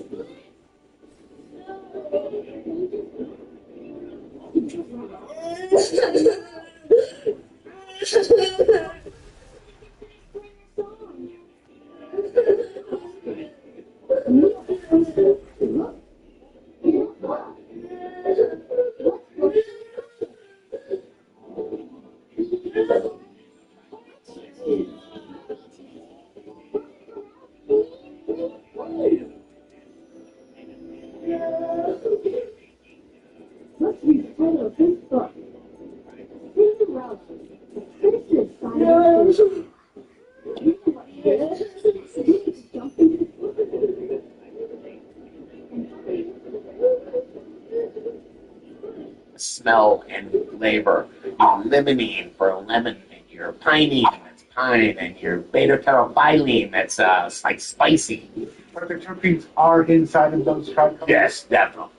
smell and flavor. Your limonene for lemon, and your pinene, that's pine, and your beta-carotene, that's like spicy. But the terpenes are inside of those trichomes? Yes, definitely.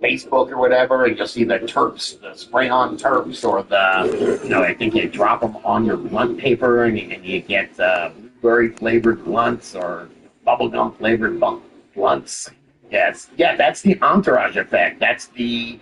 Facebook or whatever, and you'll see the terps, the spray-on terps, or I think you drop them on your blunt paper, and you get blueberry-flavored blunts or bubblegum-flavored blunts. Yes, yeah, that's the entourage effect. That's the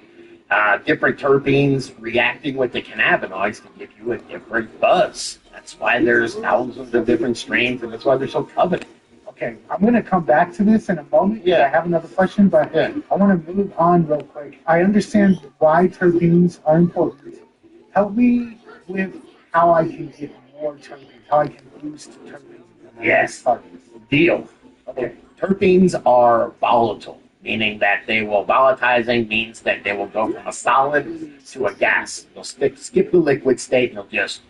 different terpenes reacting with the cannabinoids to give you a different buzz. That's why there's thousands of different strains, and that's why they're so coveted. Okay, I'm going to come back to this in a moment. Yeah. I have another question, but I want to move on real quick. I understand why terpenes are important. Help me with how I can get more terpenes, how I can boost terpenes. Yes, deal. Okay, terpenes are volatile, meaning that they will, volatilizing means that they will go from a solid to a gas. They'll skip the liquid state and they'll just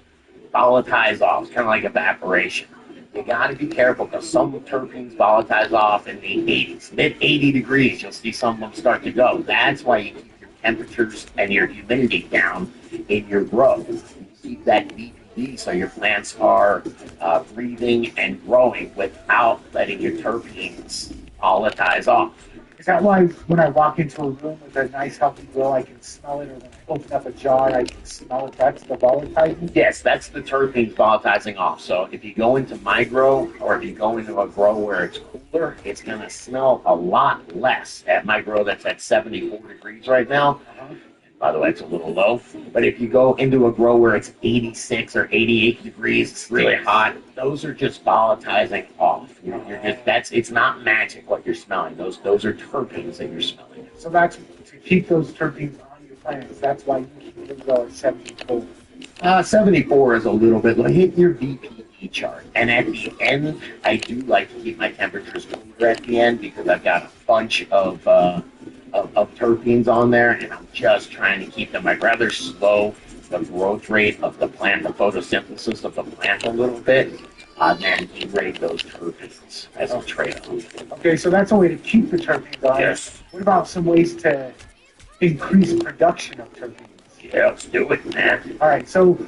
volatilize off. It's kind of like evaporation. You got to be careful because some terpenes volatilize off in the 80s, mid 80 degrees. You'll see some of them start to go. That's why you keep your temperatures and your humidity down in your grow. You keep that BPD so your plants are breathing and growing without letting your terpenes volatilize off. Is that why when I walk into a room with a nice healthy grow, I can smell it, or when I open up a jar, I can smell it? That's the volatilizing? Yes, that's the terpenes volatilizing off. So if you go into my grow, or if you go into a grow where it's cooler, it's going to smell a lot less. At my grow that's at 74 degrees right now, by the way, it's a little low. But if you go into a grow where it's 86 or 88 degrees, it's really hot, those are just volatilizing off. It's not magic what you're smelling. Those are terpenes that you're smelling. So that's to keep those terpenes on your plants. That's why you keep your grow at 74. 74 is a little bit like hit your VPE chart. And at the end, I do like to keep my temperatures cooler at the end because I've got a bunch of terpenes on there, and I'm just trying to keep them. I'd rather slow the growth rate of the plant, the photosynthesis of the plant a little bit, than degrade those terpenes as a trade-off. Okay, so that's a way to keep the terpenes on. Yes. What about some ways to increase production of terpenes? Yeah, let's do it, man. All right, so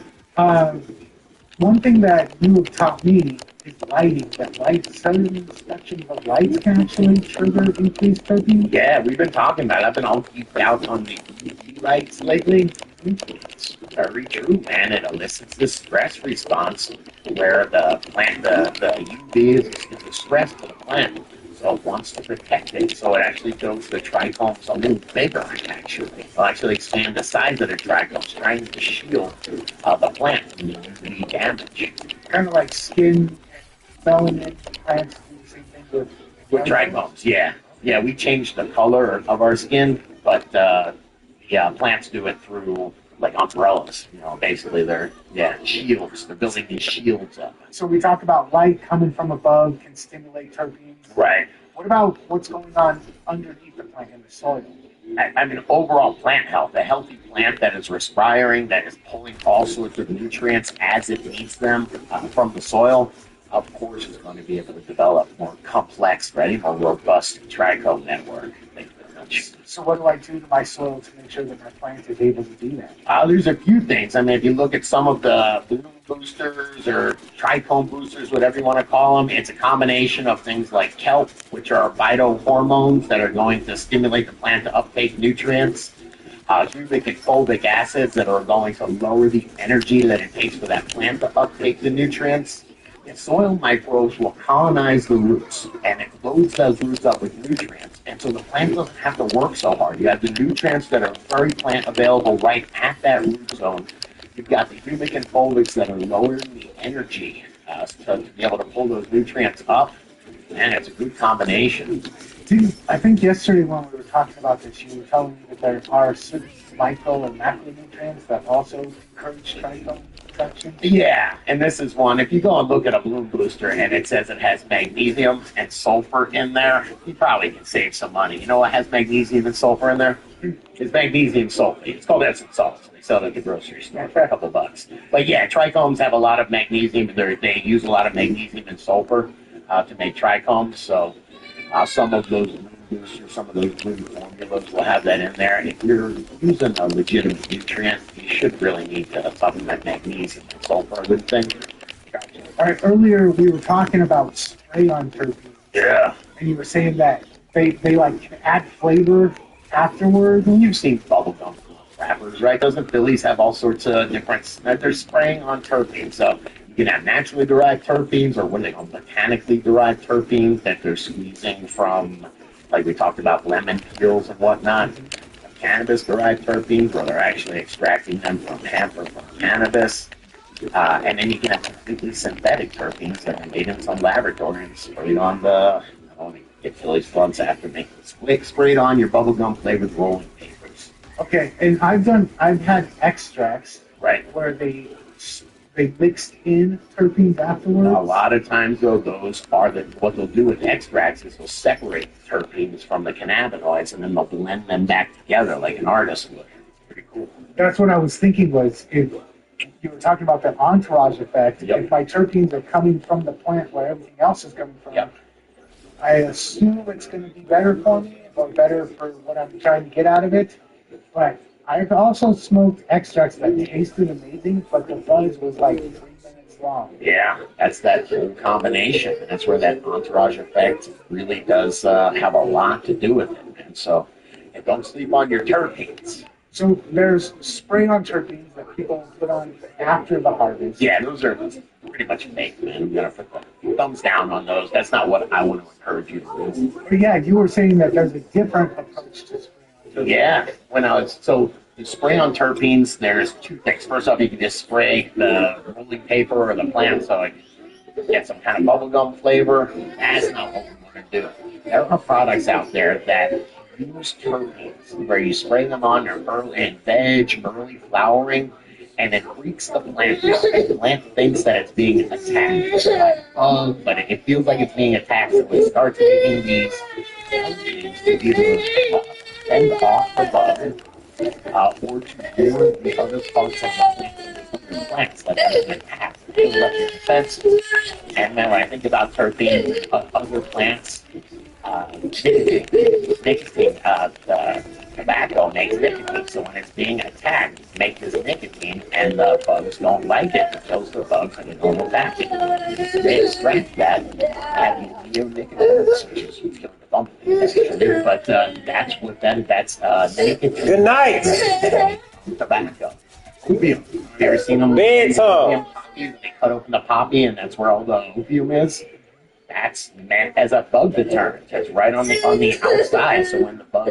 one thing that you have taught me is lighting. That certain sections of lights can actually trigger increased terpenes. Yeah, we've been talking about it. I've been all geeked out on the UV lights lately. It's very true, man. It elicits this stress response where the plant, the UV is a stress to the plant. So it wants to protect it. So it actually builds the trichomes a little bigger, actually. It'll actually expand the size of the trichomes, trying to shield the plant from the UV damage. Kind of like skin melanin plants do the same thing with trichomes, yeah. Yeah, we changed the color of our skin, but plants do it through like umbrellas. Basically they're shields. They're building these shields up. So we talked about light coming from above can stimulate terpenes. Right. What about what's going on underneath the plant in the soil? I mean, overall plant health. A healthy plant that is respiring, that is pulling all sorts of nutrients as it needs them from the soil, of course, is going to be able to develop more complex, more robust trichome network. So what do I do to my soil to make sure that my plant is able to do that? There's a few things. I mean, if you look at some of the bloom boosters or trichome boosters, whatever you want to call them, it's a combination of things like kelp, which are phytohormones that are going to stimulate the plant to uptake nutrients, humic and fulvic acids that are going to lower the energy that it takes for that plant to uptake the nutrients. And soil microbes will colonize the roots, and it loads those roots up with nutrients. And so the plant doesn't have to work so hard. You have the nutrients that are very plant available right at that root zone. You've got the humic and fulvics that are lowering the energy to be able to pull those nutrients up. And it's a good combination. I think yesterday when we were talking about this, you were telling me that there are certain micro and macronutrients that also encourage trichome production. Yeah, and this is one. If you go and look at a bloom booster and it says it has magnesium and sulfur in there, you probably can save some money. You know what has magnesium and sulfur in there? It's magnesium sulfate. It's called Epsom salts. They sell it at the grocery store for a couple bucks. But yeah, trichomes have a lot of magnesium. They use a lot of magnesium and sulfur to make trichomes. So some of those boosters, some of those bloom formulas will have that in there. If you're using a legitimate nutrient, you should really need to supplement magnesium and sulfur. Good thing. Gotcha. All right, earlier we were talking about spray-on terpenes. Yeah. And you were saying that they like add flavor afterward. You've seen bubblegum wrappers, right? Doesn't Phillies have all sorts of different, they're spraying on terpenes. So you can have naturally derived terpenes, or what are they called, mechanically derived terpenes that they're squeezing from, like we talked about, lemon peels and whatnot. Cannabis derived terpenes, where they're actually extracting them from hemp or from cannabis. And then you can have completely synthetic terpenes that are made in some laboratory and sprayed on the, I don't want to get Phillies funds after me, sprayed on your bubblegum flavored rolling papers. Okay, and I've had extracts where they mixed in terpenes afterwards. A lot of times, though, those are what they'll do with extracts is they'll separate the terpenes from the cannabinoids, and then they'll blend them back together like an artist would. Pretty cool. That's what I was thinking was, if you were talking about that entourage effect, if my terpenes are coming from the plant where everything else is coming from, I assume it's going to be better for me or better for what I'm trying to get out of it. But I've also smoked extracts that tasted amazing, but the buzz was like 3 minutes long. Yeah, that's that whole combination. That's where that entourage effect really does have a lot to do with it. And so, don't sleep on your terpenes. So there's spray-on terpenes that people put on after the harvest. Yeah, those are pretty much fake, man. I'm gonna put the thumbs down on those. That's not what I want to encourage you to do. But yeah, you were saying that there's a different approach to spray-on terpenes. Yeah, so you spray on terpenes. There's two things. First off, you can just spray the rolling paper or the plant, so it get some kind of bubblegum flavor. That's not what we want to do. There are products out there that use terpenes, where you spray them on in veg, early flowering, and it freaks the plant out. The plant thinks that it's being attacked by a bug, but it feels like it's being attacked, so it starts making these terpenes to either fend off the bug or to warn the other parts of the plants that have been attacked. It feels like your defenses. And then when I think about terpenes, other plants, nicotine, the tobacco makes nicotine, so when it's being attacked, it makes this nicotine, and the bugs don't like it. It kills the bugs in a normal vacuum. They extract that, and neonicotinoids, which is killing the bumblebee. But that's what that's nicotine. Good night. Tobacco. Opium. Have you ever seen them? Bedtime. They cut open the poppy, and that's where all the opium is. That's meant as a bug deterrent. It's right on the outside. So when the bug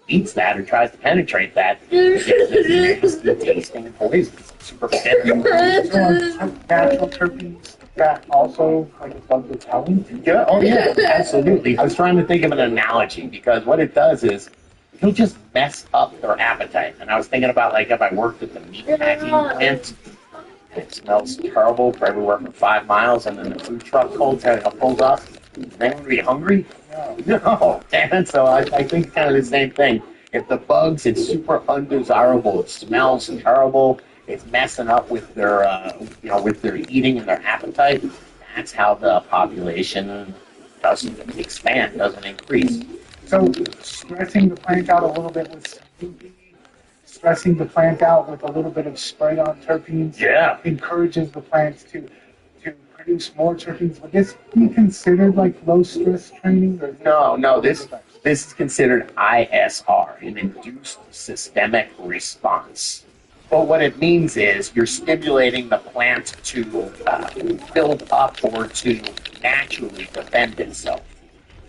eats that or tries to penetrate that, it gets this nasty tasting poison. It's super deadly. Natural terpenes that also like a bug repellent. Yeah, oh yeah, absolutely. I was trying to think of an analogy because what it does is it'll just mess up their appetite. And I was thinking about like if I worked at the meat packing plant. It smells terrible for everywhere from 5 miles, and then the food truck pulls up. They want to be hungry. No, and so I think kind of the same thing. If the bugs, it's super undesirable. It smells terrible. It's messing up with their, with their eating and their appetite. That's how the population doesn't expand, doesn't increase. So stressing the plant out a little bit with UV, stressing the plant out with a little bit of spray on terpenes, encourages the plants to produce more terpenes. Would this be considered like low stress training? Or No, this is considered ISR, an induced systemic response. But what it means is you're stimulating the plant to build up or to naturally defend itself.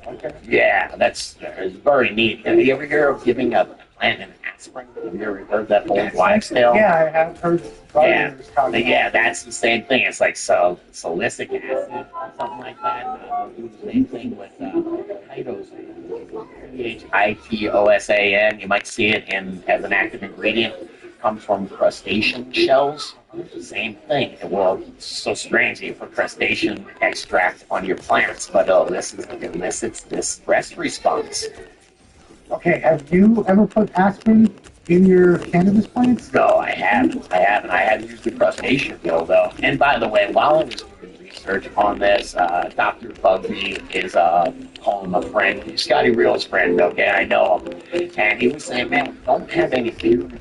Okay. Yeah, that's very neat. Have you ever heard of giving a plant an aspirin? Have you ever heard that old wives' tale? Yeah, I have heard gardeners talk about Yeah, that's the same thing. It's like salicylic acid or something like that. Do the same thing with chitosan. Chitosan. You might see it as an active ingredient. Comes from crustacean shells. Same thing. Well, it's so strange you put crustacean extract on your plants, but it elicits this stress response. Okay, have you ever put aspirin in your cannabis plants? No, I haven't. I haven't used the crustacean pill, though. And by the way, while I was doing research on this, Dr. Bugby is calling a friend, Scotty Real's friend, okay, I know him. And he was saying, man, don't have any fear of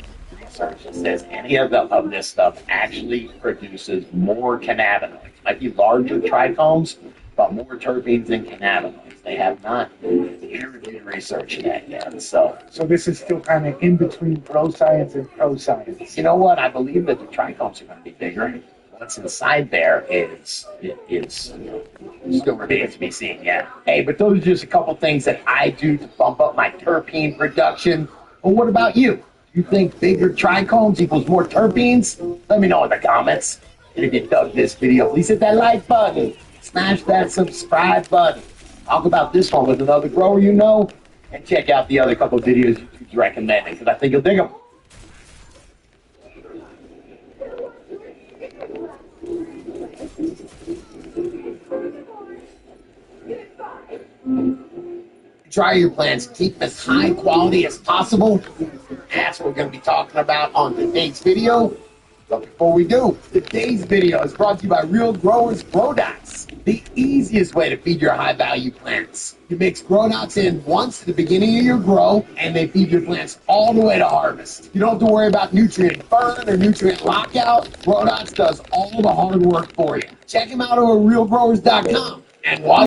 research that says any of this stuff actually produces more cannabinoids. Might be larger trichomes, but more terpenes than cannabinoids. They have not peer-reviewed research yet. So this is still kind of in between pro science and pro science. You know what? I believe that the trichomes are going to be bigger. What's inside there still remains to be seen. Yeah. Hey, but those are just a couple things that I do to bump up my terpene production. But what about you? You think bigger trichomes equals more terpenes? Let me know in the comments. And if you dug this video, please hit that like button. Smash that subscribe button. Talk about this one with another grower you know. And check out the other couple videos YouTube's recommending, because I think you'll dig them. Try your plants, keep as high quality as possible. That's what we're going to be talking about on today's video. But before we do, today's video is brought to you by Real Growers Grow Dots, the easiest way to feed your high-value plants. You mix grow dots in once at the beginning of your grow, and they feed your plants all the way to harvest. You don't have to worry about nutrient burn or nutrient lockout. Grow Dots does all the hard work for you. Check them out over at realgrowers.com. And while